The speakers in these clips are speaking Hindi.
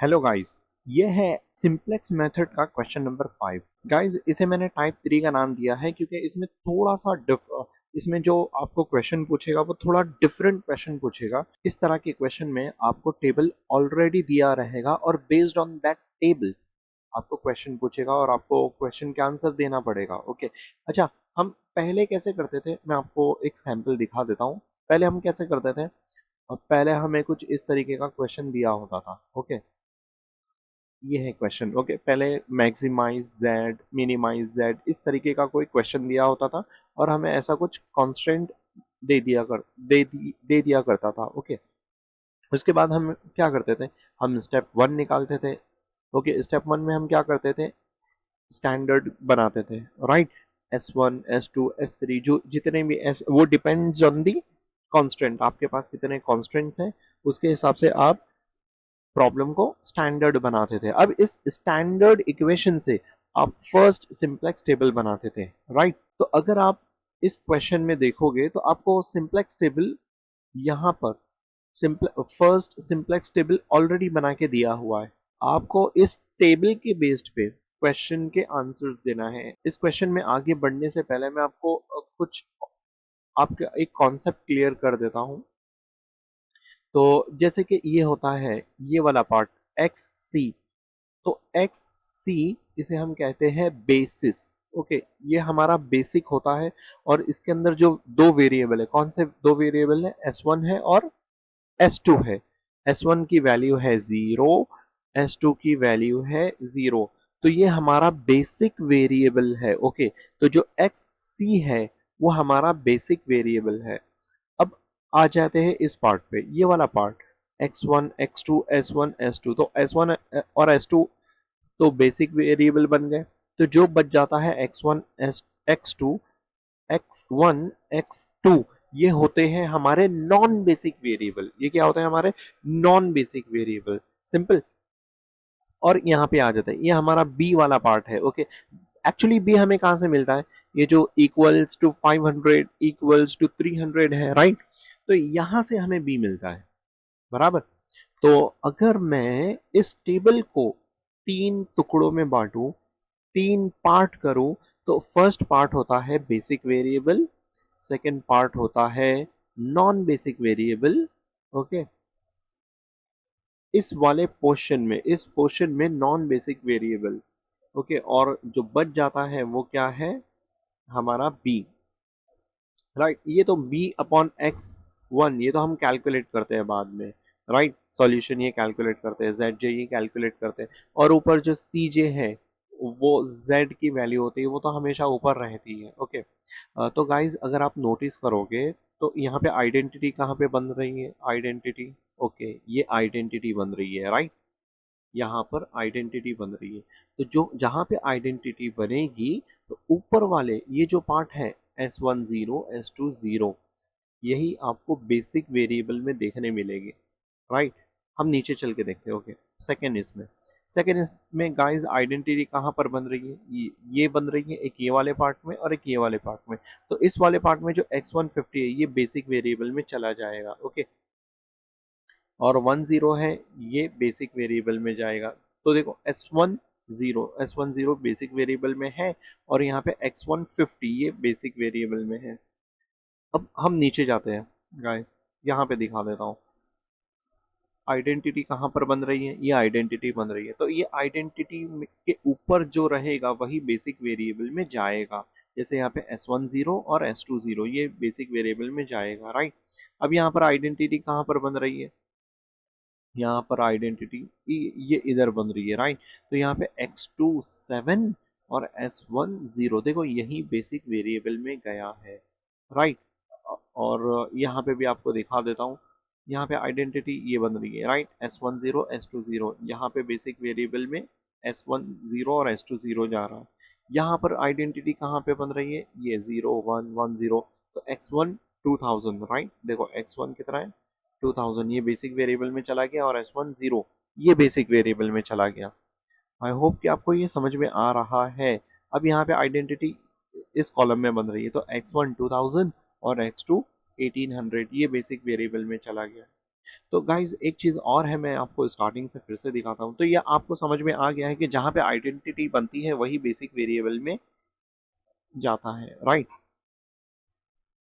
हेलो गाइस, ये है सिंपलेक्स मेथड का क्वेश्चन नंबर 5। गाइस, इसे मैंने टाइप 3 का नाम दिया है क्योंकि इसमें थोड़ा सा इसमें जो आपको क्वेश्चन पूछेगा वो थोड़ा डिफरेंट क्वेश्चन पूछेगा। इस तरह के क्वेश्चन में आपको टेबल ऑलरेडी दिया रहेगा और बेस्ड ऑन दैट टेबल आपको क्वेश्चन पूछेगा और आपको क्वेश्चन के आंसर देना पड़ेगा। ओके, अच्छा, हम पहले कैसे करते थे मैं आपको एक सैंपल दिखा देता हूँ। पहले हम कैसे करते थे, पहले हमें कुछ इस तरीके का क्वेश्चन दिया होता था। ओके, ये है क्वेश्चन। ओके, पहले मैक्सिमाइज जेड, मिनिमाइज जेड, इस तरीके का कोई क्वेश्चन दिया होता था और हमें ऐसा कुछ कांस्टेंट दे दिया करता था। ओके, उसके बाद हम क्या करते थे, हम स्टेप 1 निकालते थे। ओके, स्टेप 1 में हम क्या करते थे, स्टैंडर्ड बनाते थे। राइट, S1 S2 S3 जो जितने भी एस, वो डिपेंड्स ऑन दी कांस्टेंट। आपके पास कितने कांस्टेंट्स हैं उसके हिसाब से आप प्रॉब्लम को स्टैंडर्ड बनाते थे। अब इस स्टैंडर्ड इक्वेशन से आप फर्स्ट सिंपलेक्स टेबल बनाते थे। राइट, तो अगर आप इस क्वेश्चन में देखोगे तो आपको सिंपलेक्स टेबल यहाँ पर फर्स्ट सिंपलेक्स टेबल ऑलरेडी बना के दिया हुआ है। आपको इस टेबल के बेस्ड पे क्वेश्चन के आंसर्स देना है। इस क्वेश्चन में आगे बढ़ने से पहले मैं आपको कुछ आपका एक कॉन्सेप्ट क्लियर कर देता हूँ। तो जैसे कि ये होता है, ये वाला पार्ट एक्स सी, तो एक्स सी इसे हम कहते हैं बेसिस। ओके, ये हमारा बेसिक होता है और इसके अंदर जो दो वेरिएबल है, कौन से दो वेरिएबल है, S1 है और S2 है। S1 की वैल्यू है 0, S2 की वैल्यू है 0। तो ये हमारा बेसिक वेरिएबल है। ओके, तो जो एक्स सी है वो हमारा बेसिक वेरिएबल है। अब आ जाते हैं इस पार्ट पे, ये वाला part x1 x2 s1 s2। तो s1 और s2 तो बेसिक वेरिएबल बन गए। तो जो बच जाता है x1 x2 x1 x2, ये होते हैं हमारे नॉन बेसिक वेरिएबल। ये क्या होते हैं, हमारे नॉन बेसिक वेरिएबल। सिंपल। और यहाँ पे आ जाता है, ये हमारा बी वाला पार्ट है। ओके, एक्चुअली बी हमें कहाँ से मिलता है, ये जो इक्वल्स टू 500 इक्वल्स टू 300 है। राइट, तो यहाँ से हमें बी मिलता है। बराबर। तो अगर मैं इस टेबल को तीन टुकड़ों में बांटूं, तीन पार्ट करूं, तो फर्स्ट पार्ट होता है बेसिक वेरिएबल, सेकंड पार्ट होता है नॉन बेसिक वेरिएबल। ओके, इस पोर्शन में नॉन बेसिक वेरिएबल। ओके, और जो बच जाता है वो क्या है, हमारा बी। राइट, ये तो बी अपॉन एक्स वन, ये तो हम कैलकुलेट करते हैं बाद में। राइट, सॉल्यूशन ये कैलकुलेट करते हैं, जेड जे ये कैलकुलेट करते हैं। और ऊपर जो सी जे है वो जेड की वैल्यू होती है, वो तो हमेशा ऊपर रहती है। ओके, तो गाइज अगर आप नोटिस करोगे तो यहाँ पे आइडेंटिटी कहाँ पे बन रही है, आइडेंटिटी। ओके, ये आइडेंटिटी बन रही है। राइट, यहाँ पर आइडेंटिटी बन रही है। तो जो जहाँ पे आइडेंटिटी बनेगी तो ऊपर वाले ये जो पार्ट है S1 0 S2 0, यही आपको बेसिक वेरिएबल में देखने मिलेगी। राइट, हम नीचे चल के देखते हैं। ओके, सेकेंड इसमें गाइस आइडेंटिटी कहाँ पर बन रही है, ये बन रही है एक ये वाले पार्ट में और एक ये वाले पार्ट में। तो इस वाले पार्ट में जो x150 है ये बेसिक वेरिएबल में चला जाएगा। ओके, और 10 है ये बेसिक वेरिएबल में जाएगा। तो देखो S10 बेसिक वेरिएबल में है और यहाँ पे x150 ये बेसिक वेरिएबल में है। अब हम नीचे जाते हैं गाइस, यहाँ पे दिखा देता हूँ आइडेंटिटी कहाँ पर बन रही है, ये आइडेंटिटी बन रही है। तो ये आइडेंटिटी के ऊपर जो रहेगा वही बेसिक वेरिएबल में जाएगा। जैसे यहाँ पे S10 और S20 ये बेसिक वेरिएबल में जाएगा। राइट, अब यहाँ पर आइडेंटिटी कहाँ पर बन रही है, यहाँ पर आइडेंटिटी ये इधर बन रही है। राइट, तो यहाँ पे x2 7 और S1 0, देखो यही बेसिक वेरिएबल में गया है। राइट, और यहाँ पे भी आपको दिखा देता हूँ, यहाँ पे आइडेंटिटी ये बन रही है। राइट, S1 0 S2 0, यहाँ पे बेसिक वेरिएबल में S1 0 और S2 0 जा रहा है। यहाँ पर आइडेंटिटी कहाँ पे बन रही है, ये 0 1 1 0। तो x1 2000। राइट, देखो x1 कितना है 2000, ये बेसिक वेरिएबल में चला गया और S1 0 ये बेसिक वेरिएबल में चला गया। आई होप कि आपको ये समझ में आ रहा है। अब यहाँ पे आइडेंटिटी इस कॉलम में बन रही है, तो x1 2000 और x2 1800 ये बेसिक वेरिएबल में चला गया। तो गाइज एक चीज और है, मैं आपको स्टार्टिंग से फिर से दिखाता हूँ। तो ये आपको समझ में आ गया है कि जहाँ पे आइडेंटिटी बनती है वही बेसिक वेरिएबल में जाता है, राइट।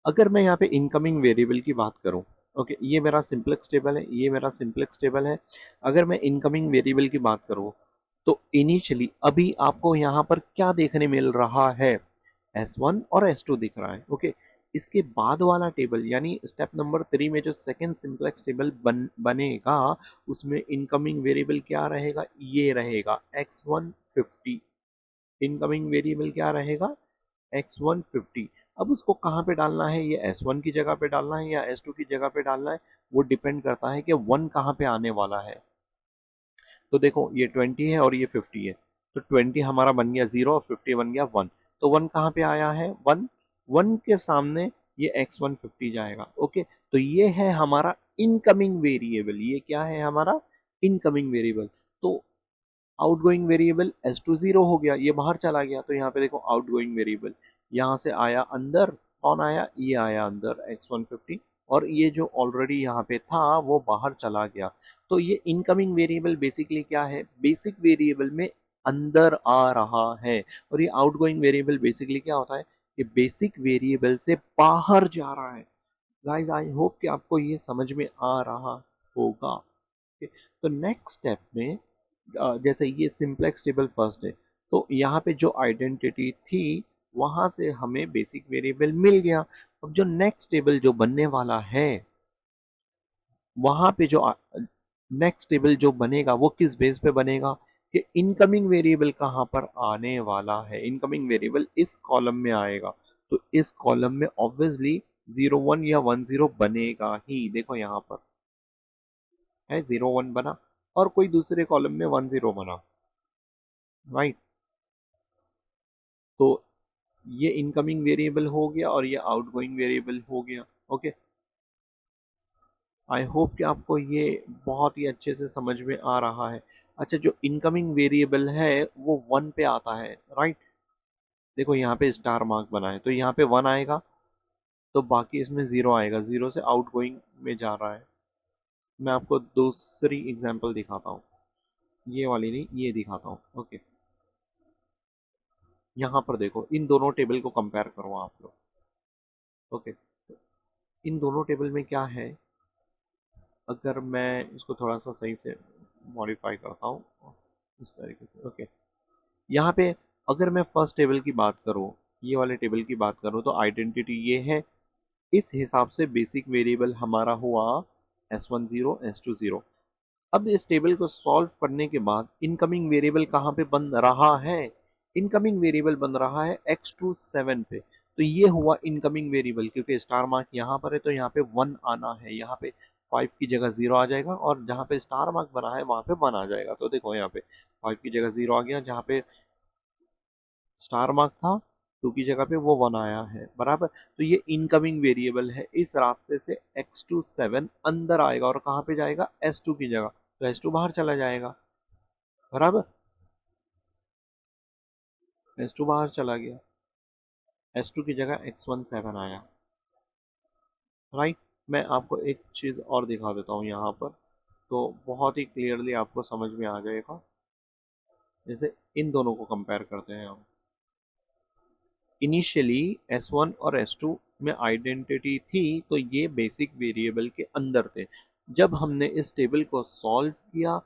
अगर मैं यहाँ पे इनकमिंग वेरिएबल की बात करूँ, ओके, ये मेरा सिंपलेक्स टेबल है, ये मेरा सिंपलेक्स टेबल है। अगर मैं इनकमिंग वेरिएबल की बात करूँ तो इनिशियली अभी आपको यहाँ पर क्या देखने मिल रहा है, S1 और S2 दिख रहा है, ओके। इसके बाद वाला टेबल यानी स्टेप नंबर 3 में जो सेकेंड सिंपलेक्स टेबल बनेगा, उसमें इनकमिंग वेरिएबल क्या रहेगा, ये रहेगा X150। इनकमिंग वेरिएबल क्या रहेगा, X150। अब उसको कहाँ पे डालना है, ये S1 की जगह पे डालना है या S2 की जगह पे डालना है, वो डिपेंड करता है कि 1 कहाँ पे आने वाला है। तो देखो ये 20 है और ये 50 है, तो 20 हमारा बन गया 0 और 50 बन गया 1। तो 1 कहाँ पे आया है, 1, 1 के सामने ये X150 जाएगा, ओके। तो ये है हमारा इनकमिंग वेरिएबल, ये क्या है हमारा इनकमिंग वेरिएबल। तो आउटगोइंग वेरिएबल S2 0 हो गया, ये बाहर चला गया। तो यहाँ पे देखो आउटगोइंग वेरिएबल यहाँ से आया अंदर, कौन आया, ये आया अंदर X150, और ये जो ऑलरेडी यहाँ पे था वो बाहर चला गया। तो ये इनकमिंग वेरिएबल बेसिकली क्या है, बेसिक वेरिएबल में अंदर आ रहा है। और ये आउटगोइंग वेरिएबल बेसिकली क्या होता है, कि बेसिक वेरिएबल से बाहर जा रहा है। गाइस आई होप कि आपको ये समझ में आ रहा होगा। तो नेक्स्ट स्टेप में जैसे ये सिंपलेक्स टेबल फर्स्ट है, तो यहाँ पे जो आइडेंटिटी थी वहां से हमें बेसिक वेरिएबल मिल गया। अब जो नेक्स्ट टेबल जो बनने वाला है, वहां पे जो नेक्स्ट टेबल जो बनेगा वो किस बेस पे बनेगा, कि इनकमिंग वेरिएबल कहाँ पर आने वाला है। इनकमिंग वेरिएबल इस कॉलम में आएगा, तो इस कॉलम में ऑब्वियसली 01 या 10 बनेगा ही। देखो यहाँ पर है 01 बना और कोई दूसरे कॉलम में 10 बना, राइट। तो ये इनकमिंग वेरिएबल हो गया और ये आउटगोइंग वेरिएबल हो गया, ओके। आई होप कि आपको ये बहुत ही अच्छे से समझ में आ रहा है। अच्छा, जो इनकमिंग वेरिएबल है वो 1 पे आता है, राइट। देखो यहाँ पे स्टार मार्क बना है, तो यहाँ पे 1 आएगा, तो बाकी इसमें 0 आएगा, 0 से आउटगोइंग में जा रहा है। मैं आपको दूसरी एग्जांपल दिखाता हूँ, ये वाली नहीं, ये दिखाता हूँ, ओके। यहाँ पर देखो, इन दोनों टेबल को कंपेयर करो आप लोग, ओके। इन दोनों टेबल में क्या है, अगर मैं इसको थोड़ा सा सही से मॉडिफाई करता हूँ इस तरीके से, ओके। यहाँ पे अगर मैं फर्स्ट टेबल की बात करूँ, ये वाले टेबल की बात करूँ, तो आइडेंटिटी ये है। इस हिसाब से बेसिक वेरिएबल हमारा हुआ S10 S20। अब इस टेबल को सॉल्व करने के बाद इनकमिंग वेरिएबल कहाँ पे बन रहा है, इनकमिंग वेरिएबल बन रहा है X27 पे। तो ये हुआ इनकमिंग वेरिएबल, क्योंकि स्टार मार्क यहाँ पर है तो यहाँ पे 1 आना है, यहाँ पे 5 की जगह 0 आ जाएगा, और जहाँ पे स्टार मार्क बना है वहाँ पे 1 आ जाएगा। तो देखो यहाँ पे 5 की जगह 0 आ गया, जहाँ पे स्टार मार्क था 2 की जगह पे वो 1 आया है, बराबर। तो ये इनकमिंग वेरिएबल है, इस रास्ते से X27 अंदर आएगा और कहाँ पे जाएगा, S2 की जगह। तो S2 बाहर चला जाएगा, बराबर। S2 बाहर चला गया, S2 की जगह X17 आया, राइट। मैं आपको एक चीज़ और दिखा देता हूँ यहाँ पर, तो बहुत ही क्लियरली आपको समझ में आ जाएगा। जैसे इन दोनों को कंपेयर करते हैं हम। इनिशियली S1 और S2 में आइडेंटिटी थी, तो ये बेसिक वेरिएबल के अंदर थे। जब हमने इस टेबल को सॉल्व किया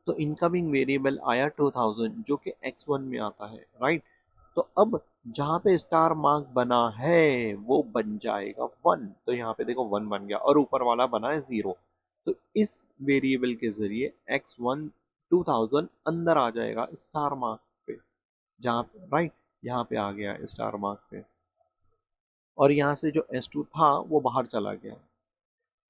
तो इनकमिंग वेरिएबल आया 2000, जो कि X1 में आता है, राइट। तो अब जहाँ पे स्टार मार्क बना है वो बन जाएगा 1, तो यहाँ पे देखो 1 बन गया और ऊपर वाला बना है 0। तो इस वेरिएबल के जरिए X1 2000 अंदर आ जाएगा स्टार मार्क पे, जहाँ पे राइट, यहाँ पे आ गया स्टार मार्क पे, और यहाँ से जो S2 था वो बाहर चला गया।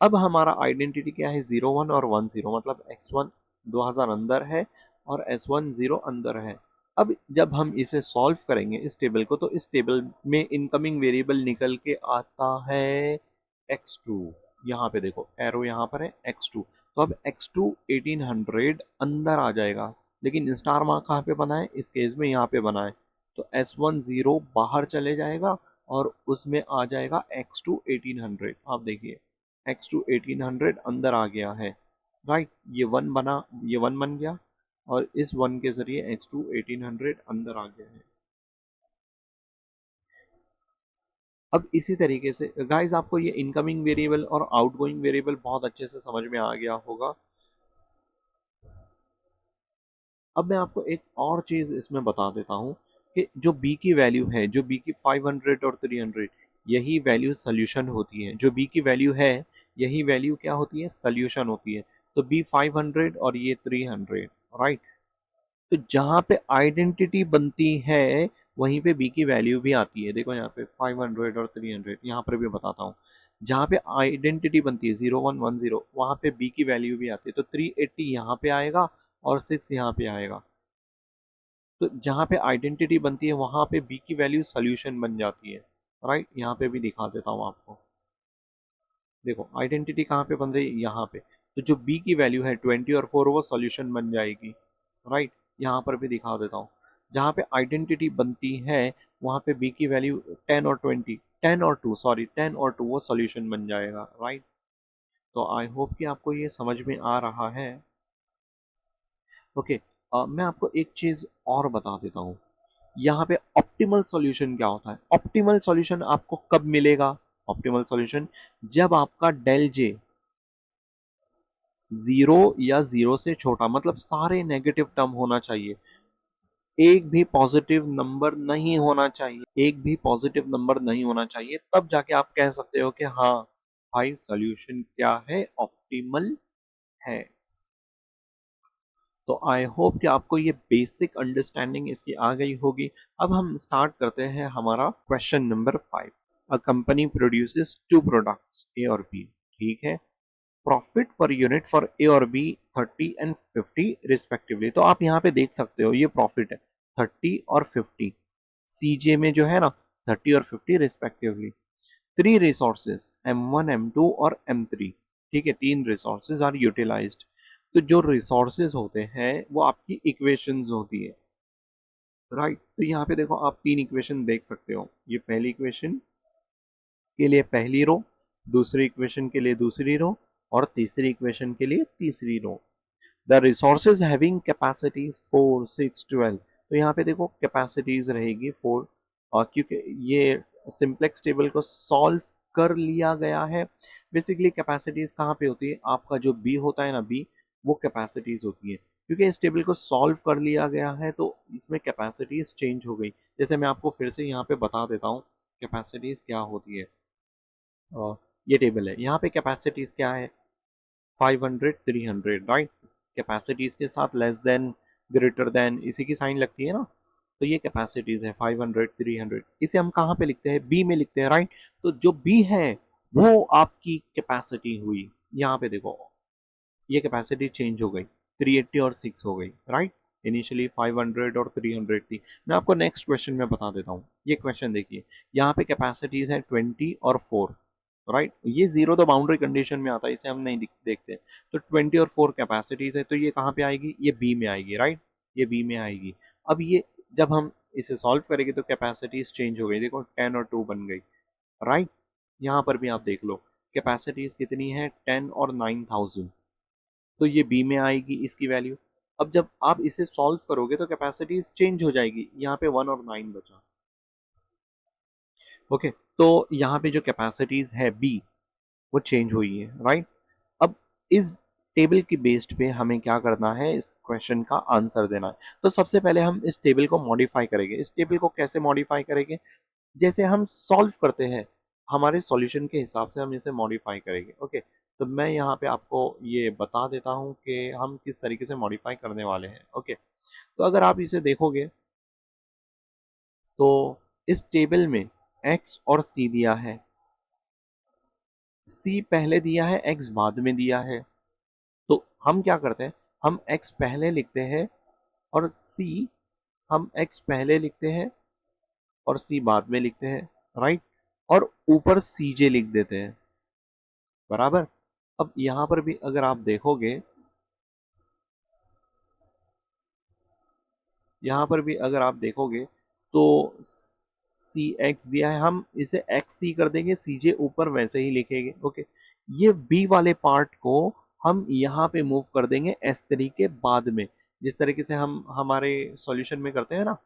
अब हमारा आइडेंटिटी क्या है, 01 और 10, मतलब X1 2000 अंदर है और S1 0 अंदर है। अब जब हम इसे सॉल्व करेंगे इस टेबल को, तो इस टेबल में इनकमिंग वेरिएबल निकल के आता है X2। यहाँ पे देखो एरो यहाँ पर है X2, तो अब X2 1800 अंदर आ जाएगा, लेकिन स्टार मार्क कहाँ पे बना है, इस केस में यहाँ पे बना है। तो S1 0 बाहर चले जाएगा और उसमें आ जाएगा X2 1800। आप देखिए x टू 1800 अंदर आ गया है, राइट। ये वन बन गया और इस वन के जरिए x टू 1800 अंदर आ गया है। अब इसी तरीके से गाइस आपको ये इनकमिंग वेरिएबल और आउटगोइंग वेरिएबल बहुत अच्छे से समझ में आ गया होगा। अब मैं आपको एक और चीज इसमें बता देता हूँ कि जो b की वैल्यू है, जो b की 500 और 300, यही वैल्यू सोल्यूशन होती है। जो b की वैल्यू है यही वैल्यू क्या होती है, सोल्यूशन होती है। तो b 500 और ये 300, राइट। तो जहाँ पे आइडेंटिटी बनती है वहीं पे b की वैल्यू भी आती है। देखो यहाँ पे 500 और 300, यहाँ पर भी बताता हूँ। जहाँ पे आइडेंटिटी बनती है 0110, वहाँ पे b की वैल्यू भी आती है। तो 380 यहाँ पे आएगा और 6 यहाँ पे आएगा। तो जहाँ पे आइडेंटिटी बनती है वहाँ पे b की वैल्यू सोल्यूशन बन जाती है, राइट। यहाँ पे भी दिखा देता हूँ आपको। देखो आइडेंटिटी कहाँ पे बन रही है, यहाँ पे। तो जो b की वैल्यू है 20 और 4, वो सोल्यूशन बन जाएगी, राइट। यहाँ पर भी दिखा देता हूँ। जहाँ पे आइडेंटिटी बनती है वहाँ पे b की वैल्यू 10 और 20, 10 और 2, सॉरी 10 और 2, वो सोल्यूशन बन जाएगा, राइट। तो आई होप कि आपको ये समझ में आ रहा है। ओके, मैं आपको एक चीज और बता देता हूँ। यहाँ पे ऑप्टिमल सॉल्यूशन क्या होता है। ऑप्टिमल सॉल्यूशन आपको कब मिलेगा, ऑप्टिमल सॉल्यूशन जब आपका डेल जे जीरो या जीरो से छोटा, मतलब सारे नेगेटिव टर्म होना चाहिए, एक भी पॉजिटिव नंबर नहीं होना चाहिए, एक भी पॉजिटिव नंबर नहीं होना चाहिए, तब जाके आप कह सकते हो कि हाँ भाई सॉल्यूशन क्या है, ऑप्टिमल है। तो आई होप कि आपको ये बेसिक अंडरस्टैंडिंग इसकी आ गई होगी। अब हम स्टार्ट करते हैं हमारा question number 5। A company produces two products A और बी, ठीक है। Profit per unit for a और बी 30 एंड 50 रिस्पेक्टिवली। तो आप यहाँ पे देख सकते हो ये प्रॉफिट है 30 और 50, सीजे में जो है ना 30 और 50 respectively. Three resources M1 M2 और M3, ठीक है, तीन रिसोर्सेज आर यूटिलाइज्ड। तो जो रिसोर्सेज होते हैं वो आपकी इक्वेशंस होती है, राइट। तो यहाँ पे देखो आप तीन इक्वेशन देख सकते हो। ये पहली इक्वेशन के लिए पहली रो, दूसरी इक्वेशन के लिए दूसरी रो, और तीसरी इक्वेशन के लिए तीसरी row. The resources having capacities 4 6 12। तो यहाँ पे देखो कैपेसिटीज रहेगी 4, और क्योंकि ये सिंप्लेक्स टेबल को सॉल्व कर लिया गया है। बेसिकली कैपेसिटीज कहाँ पे होती है, आपका जो बी होता है ना, बी, वो कैपेसिटीज होती है। क्योंकि इस टेबल को सॉल्व कर लिया गया है तो इसमें कैपेसिटीज चेंज हो गई। जैसे मैं आपको फिर से यहाँ पे बता देता हूँ कैपेसिटीज क्या होती है। ये टेबल है, यहाँ पे कैपेसिटीज क्या है, 500 300, राइट। कैपेसिटीज के साथ लेस देन ग्रेटर देन इसी की साइन लगती है ना। तो ये कैपेसिटीज है 500 300। इसे हम कहाँ पे लिखते हैं, बी में लिखते हैं, राइट। तो जो बी है वो आपकी कैपेसिटी हुई। यहाँ पे देखो ये कैपेसिटी चेंज हो गई, 380 और 6 हो गई, राइट। इनिशियली 500 और 300 थी। मैं आपको नेक्स्ट क्वेश्चन में बता देता हूँ। ये क्वेश्चन देखिए, यहाँ पे कैपेसिटीज है 20 और 4, राइट। ये जीरो तो बाउंड्री कंडीशन में आता है, इसे हम नहीं देखते। तो 20 और 4 कैपेसिटीज है, तो ये कहाँ पे आएगी, ये बी में आएगी, राइट। ये बी में आएगी। अब ये जब हम इसे सॉल्व करेंगे तो कैपेसिटीज चेंज हो गई, देखो 10 और 2 बन गई, राइट। यहाँ पर भी आप देख लो कैपेसिटीज कितनी है, 10 और 9000। तो ये बी में आएगी इसकी वैल्यू। अब जब आप इसे सॉल्व करोगे तो कैपेसिटीज चेंज हो जाएगी, यहाँ पे 1 और 9 बचा। ओके, तो यहाँ पे जो कैपेसिटीज है बी, वो चेंज हुई है, राइट। अब इस टेबल की बेस्ड पे हमें क्या करना है, इस क्वेश्चन का आंसर देना है। तो सबसे पहले हम इस टेबल को मॉडिफाई करेंगे। इस टेबल को कैसे मॉडिफाई करेंगे, जैसे हम सॉल्व करते हैं हमारे सॉल्यूशन के हिसाब से हम इसे मॉडिफाई करेंगे। ओके, तो मैं यहाँ पे आपको ये बता देता हूँ कि हम किस तरीके से मॉडिफाई करने वाले हैं। ओके, तो अगर आप इसे देखोगे तो इस टेबल में x और c दिया है, c पहले दिया है, x बाद में दिया है। तो हम क्या करते हैं, हम x पहले लिखते हैं और c, हम x पहले लिखते हैं और c बाद में लिखते हैं, राइट। और ऊपर cj लिख देते हैं, बराबर। अब यहां पर भी अगर आप देखोगे, यहां पर भी अगर आप देखोगे तो सी एक्स दिया है, हम इसे एक्स सी कर देंगे, सी जे ऊपर वैसे ही लिखेंगे। ओके, ये बी वाले पार्ट को हम यहाँ पे मूव कर देंगे एस तरीके बाद में, जिस तरीके से हम हमारे सॉल्यूशन में करते हैं ना,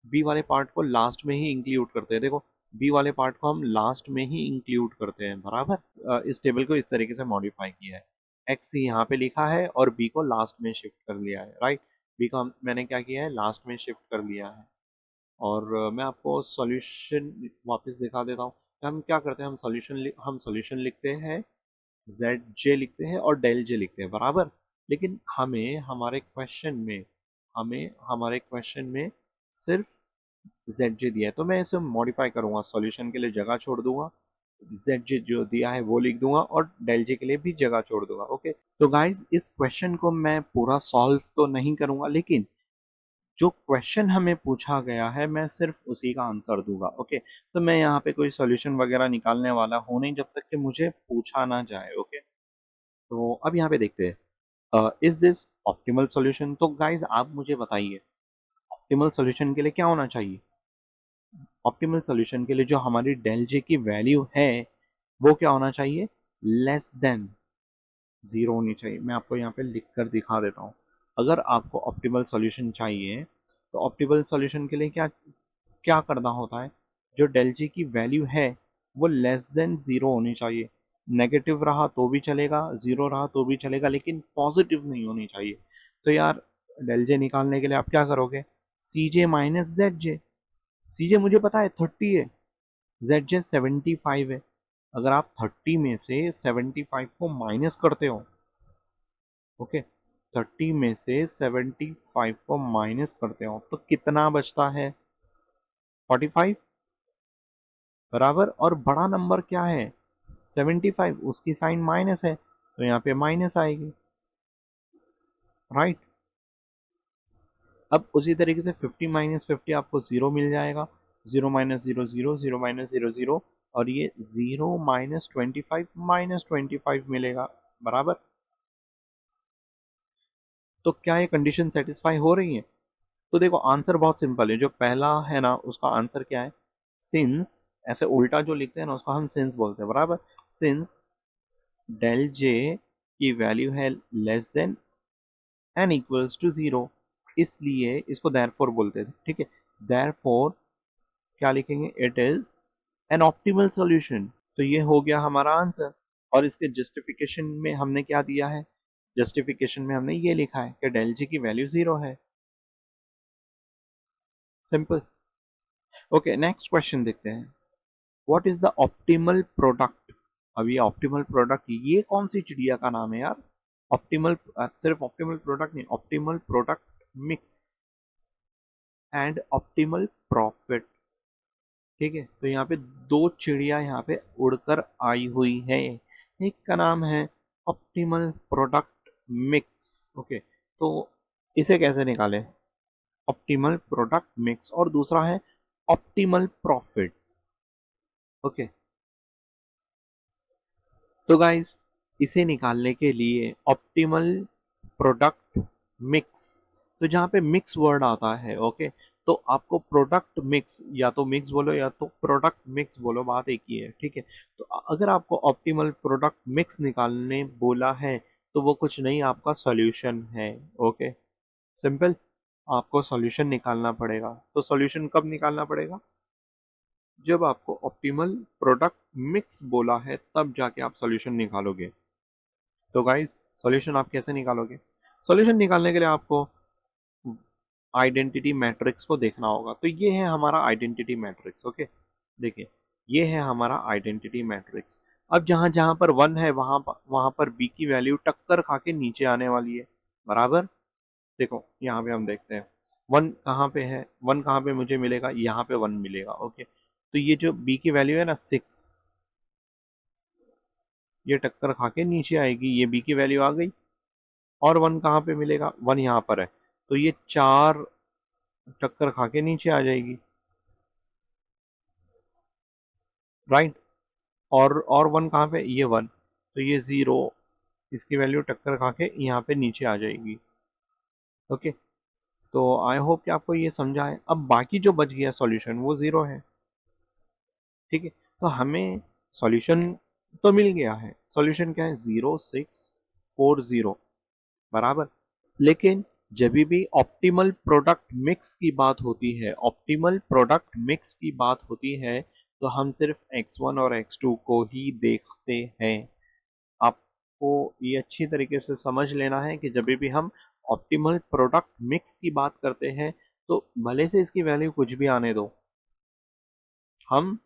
बी वाले पार्ट को लास्ट में ही इंक्लूड करते हैं। देखो, बी वाले पार्ट को हम लास्ट में ही इंक्लूड करते हैं, बराबर। इस टेबल को इस तरीके से मॉडिफाई किया है, एक्स यहाँ पे लिखा है और बी को लास्ट में शिफ्ट कर लिया है, राइट। बी को मैंने क्या किया है, लास्ट में शिफ्ट कर लिया है। और मैं आपको सॉल्यूशन वापस दिखा देता हूँ। हम क्या करते हैं, हम सॉल्यूशन लिखते हैं, जेड जे लिखते हैं और डेल जे लिखते हैं, बराबर। लेकिन हमें हमारे क्वेश्चन में सिर्फ जेड जे दिया है, तो मैं इसे मॉडिफाई करूंगा, सॉल्यूशन के लिए जगह छोड़ दूंगा, जेड जे जो दिया है वो लिख दूंगा और डेल जे के लिए भी जगह छोड़ दूंगा। ओके, तो गाइज इस क्वेश्चन को मैं पूरा सॉल्व तो नहीं करूंगा, लेकिन जो क्वेश्चन हमें पूछा गया है मैं सिर्फ उसी का आंसर दूंगा। ओके, तो मैं यहाँ पे कोई सॉल्यूशन वगैरह निकालने वाला हूँ नहीं जब तक कि मुझे पूछा ना जाए। ओके, तो अब यहाँ पे देखते हैं, इज दिस ऑप्टिमल सॉल्यूशन। तो गाइज आप मुझे बताइए, ऑप्टिमल सॉल्यूशन के लिए क्या होना चाहिए। ऑप्टिमल सॉल्यूशन के लिए जो हमारी डेल जे की वैल्यू है वो क्या होना चाहिए, लेस देन जीरो होनी चाहिए। मैं आपको यहाँ पे लिख कर दिखा देता हूँ। अगर आपको ऑप्टिमल सॉल्यूशन चाहिए तो ऑप्टिमल सॉल्यूशन के लिए क्या क्या करना होता है, जो डेल जी की वैल्यू है वो लेस देन ज़ीरो होनी चाहिए। नेगेटिव रहा तो भी चलेगा, ज़ीरो रहा तो भी चलेगा, लेकिन पॉजिटिव नहीं होनी चाहिए। तो यार डेल जे निकालने के लिए आप क्या करोगे, सी जे माइनस जेड जे। सी जे मुझे पता है 30 है, जेड जे 75 है। अगर आप 30 में से 75 को माइनस करते हो, ओके, 30 में से 75 को माइनस करते हो तो कितना बचता है, 45, बराबर। और बड़ा नंबर क्या है, 75, उसकी साइन माइनस है तो यहाँ पे माइनस आएगी, राइट। अब उसी तरीके से 50 माइनस 50 आपको जीरो मिल जाएगा, zero minus zero zero, zero minus zero zero, और ये जीरो माइनस 25 मिलेगा, बराबर। तो क्या ये कंडीशन सेटिस्फाई हो रही है। तो देखो आंसर बहुत सिंपल है, जो पहला है ना उसका आंसर क्या है, सिंस, ऐसे उल्टा जो लिखते हैं ना उसको हम सिंस बोलते हैं, बराबर। सिंस डेल जे की वैल्यू है less than N equals to zero, इसलिए इसको देयरफॉर बोलते थे, ठीक है। देयरफॉर क्या लिखेंगे, it is an optimal solution. तो ये हो गया हमारा आंसर। और इसके जस्टिफिकेशन में हमने क्या दिया है, जस्टिफिकेशन में हमने ये लिखा है कि डेल जी की वैल्यू जीरो है, सिंपल। ओके, नेक्स्ट क्वेश्चन देखते हैं। What is the optimal product. अब ये ऑप्टिमल प्रोडक्ट ये कौन सी चिड़िया का नाम है यार, ऑप्टिमल, सिर्फ ऑप्टिमल प्रोडक्ट नहीं, optimal product mix and optimal profit, ठीक है। तो यहाँ पे दो चिड़िया यहाँ पे उड़कर आई हुई है, एक का नाम है ऑप्टिमल प्रोडक्ट मिक्स। ओके, तो इसे कैसे निकालें, ऑप्टिमल प्रोडक्ट मिक्स, और दूसरा है ऑप्टिमल प्रॉफिट। ओके, तो गाइस इसे निकालने के लिए ऑप्टिमल प्रोडक्ट मिक्स, तो जहाँ पे मिक्स वर्ड आता है, ओके, तो आपको प्रोडक्ट मिक्स या तो मिक्स बोलो या तो प्रोडक्ट मिक्स बोलो, बात एक ही है, ठीक है। तो अगर आपको ऑप्टिमल प्रोडक्ट मिक्स निकालने बोला है तो वो कुछ नहीं, आपका सॉल्यूशन है। ओके, सिंपल, आपको सॉल्यूशन निकालना पड़ेगा। तो सॉल्यूशन कब निकालना पड़ेगा, जब आपको ऑप्टिमल प्रोडक्ट मिक्स बोला है तब जाके आप सॉल्यूशन निकालोगे। तो गाइस सॉल्यूशन आप कैसे निकालोगे, सॉल्यूशन निकालने के लिए आपको आइडेंटिटी मैट्रिक्स को देखना होगा। तो ये है हमारा आइडेंटिटी मैट्रिक्स। ओके, देखिए ये है हमारा आइडेंटिटी मैट्रिक्स। अब जहां जहां पर वन है वहां पर बी की वैल्यू टक्कर खा के नीचे आने वाली है, बराबर। देखो यहाँ पे हम देखते हैं वन कहाँ पे है, वन कहाँ पे मुझे मिलेगा, यहाँ पे वन मिलेगा। ओके, तो ये जो बी की वैल्यू है ना 6, ये टक्कर खा के नीचे आएगी, ये बी की वैल्यू आ गई। और वन कहाँ पे मिलेगा, वन यहाँ पर है, तो ये 4 टक्कर खा के नीचे आ जाएगी, राइट। और वन कहाँ पे, ये वन, तो ये 0, इसकी वैल्यू टक्कर खा के यहाँ पे नीचे आ जाएगी। ओके, तो आई होप कि आपको ये समझा है। अब बाकी जो बच गया सॉल्यूशन वो 0 है, ठीक है। तो हमें सॉल्यूशन तो मिल गया है। सॉल्यूशन क्या है? 0640 बराबर। लेकिन जब भी ऑप्टिमल प्रोडक्ट मिक्स की बात होती है, ऑप्टिमल प्रोडक्ट मिक्स की बात होती है, तो हम सिर्फ x1 और x2 को ही देखते हैं। आपको ये अच्छी तरीके से समझ लेना है कि जब भी हम ऑप्टिमल प्रोडक्ट मिक्स की बात करते हैं, तो भले से इसकी वैल्यू कुछ भी आने दो, हम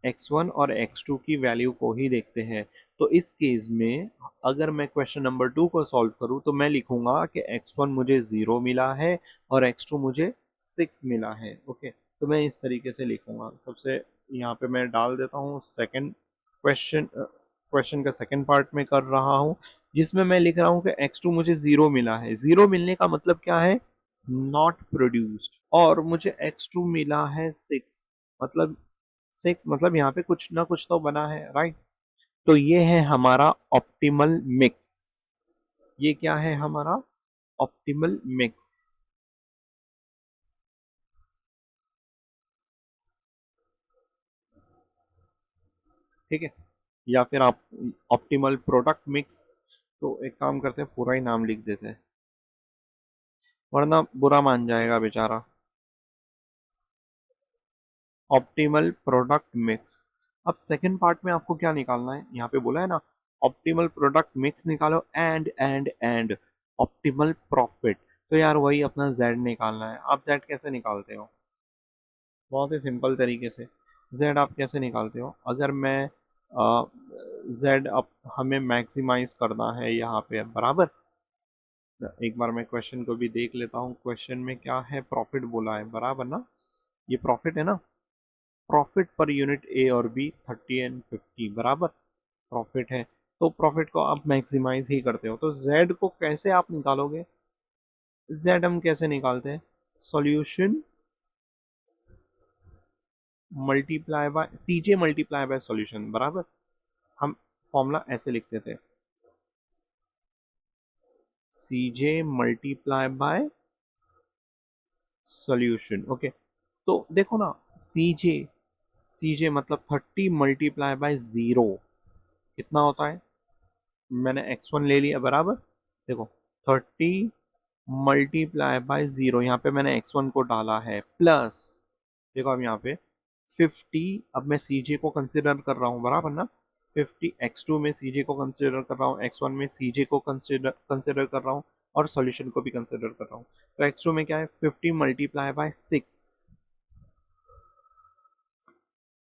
x1 और x2 की वैल्यू को ही देखते हैं। तो इस केस में अगर मैं क्वेश्चन नंबर 2 को सॉल्व करूं, तो मैं लिखूंगा कि x1 मुझे 0 मिला है और x2 मुझे 6 मिला है। ओके, तो मैं इस तरीके से लिखूंगा। सबसे यहाँ पे मैं डाल देता हूँ सेकंड क्वेश्चन, क्वेश्चन का सेकंड पार्ट में कर रहा हूँ, जिसमें मैं लिख रहा हूँ कि x2 मुझे 0 मिला है। 0 मिलने का मतलब क्या है? Not produced. और मुझे x2 मिला है 6, मतलब 6 मतलब यहाँ पे कुछ ना कुछ तो बना है, राइट। तो ये है हमारा ऑप्टिमल मिक्स। ये क्या है हमारा? Optimal mix. ठीक है, या फिर आप ऑप्टिमल प्रोडक्ट मिक्स। तो एक काम करते हैं, पूरा ही नाम लिख देते हैं, वरना बुरा मान जाएगा बेचारा। Optimal product mix. अब सेकंड पार्ट में आपको क्या निकालना है? यहाँ पे बोला है ना, ऑप्टिमल प्रोडक्ट मिक्स निकालो एंड ऑप्टिमल प्रॉफिट। तो यार वही अपना जेड निकालना है। आप जेड कैसे निकालते हो? बहुत ही सिंपल तरीके से। जेड आप कैसे निकालते हो? अगर मैं जेड अब हमें मैक्सिमाइज करना है यहाँ पे, बराबर। एक बार मैं क्वेश्चन को भी देख लेता हूँ। क्वेश्चन में क्या है? प्रॉफिट बोला है, बराबर ना? ये प्रॉफिट है ना? प्रॉफिट पर यूनिट ए और बी 30 एंड 50 बराबर प्रॉफिट है। तो प्रॉफिट को आप मैक्सिमाइज ही करते हो, तो जेड को कैसे आप निकालोगे? जेड हम कैसे निकालते हैं? Solution multiply by CJ multiply by solution, बराबर। हम फॉर्मूला ऐसे लिखते थे, सीजे मल्टीप्लाई बाय सॉल्यूशन। ओके, तो देखो ना, सीजे सीजे मतलब 30 मल्टीप्लाई बाय 0 कितना होता है? मैंने x1 ले लिया, बराबर। देखो 30 मल्टीप्लाई बाय 0, यहाँ पे मैंने x1 को डाला है, प्लस देखो अब यहाँ पे 50, अब मैं सीजे को कंसिडर कर रहा हूँ, बराबर ना? 50 x2 में सीजे को कंसिडर कर रहा हूँ, x1 में सीजे को कंसिडर कंसिडर कर रहा हूँ, और सॉल्यूशन को भी कंसिडर कर रहा हूँ। तो x2 में क्या है? 50 मल्टीप्लाई बाय 6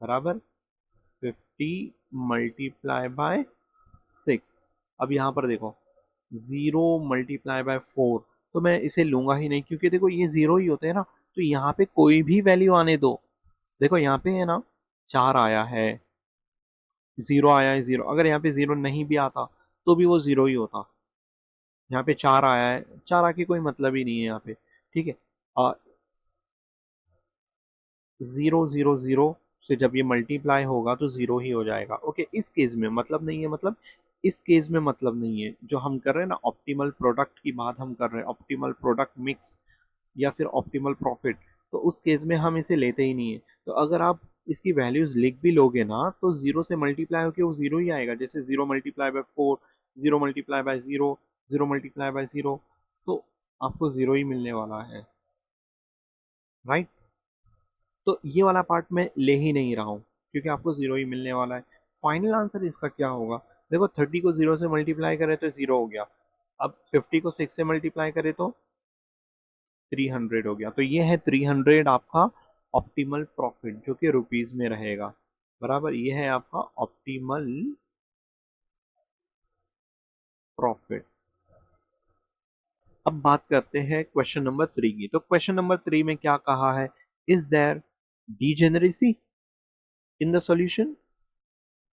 बराबर 50 मल्टीप्लाई बाय 6। अब यहाँ पर देखो 0 मल्टीप्लाई बाय 4, तो मैं इसे लूंगा ही नहीं, क्योंकि देखो ये 0 ही होते हैं ना। तो यहाँ पे कोई भी वैल्यू आने दो। देखो यहाँ पे है ना, 4 आया है, 0 आया है 0। अगर यहाँ पे 0 नहीं भी आता तो भी वो 0 ही होता। यहाँ पे 4 आया है, 4 आके कोई मतलब ही नहीं है यहाँ पे। ठीक है, 0 0 0 से जब ये मल्टीप्लाई होगा तो 0 ही हो जाएगा। ओके, इस केस में मतलब नहीं है, मतलब इस केस में मतलब नहीं है। जो हम कर रहे हैं ना, ऑप्टिमल प्रोडक्ट की बात हम कर रहे हैं, ऑप्टिमल प्रोडक्ट मिक्स या फिर ऑप्टिमल प्रॉफिट, तो उस केस में हम इसे लेते ही नहीं है। तो अगर आप इसकी वैल्यूज लिख भी लोगे ना, तो 0 से मल्टीप्लाई होकर वो 0 ही आएगा। जैसे 0 multiply by 4, 0 multiply by 0, 0 multiply by 0, तो आपको 0 ही मिलने वाला है, राइट। तो ये वाला पार्ट मैं ले ही नहीं रहा हूँ, क्योंकि आपको 0 ही मिलने वाला है। फाइनल आंसर इसका क्या होगा? देखो 30 को 0 से मल्टीप्लाई करें तो 0 हो गया। अब 50 को 6 से मल्टीप्लाई करें तो 300 हो गया। तो ये है 300 आपका ऑप्टिमल प्रॉफिट, जो कि रुपीज में रहेगा, बराबर। ये है आपका ऑप्टिमल प्रॉफिट। अब बात करते हैं क्वेश्चन नंबर 3 की। तो क्वेश्चन नंबर 3 में क्या कहा है? Is there degeneracy in the solution?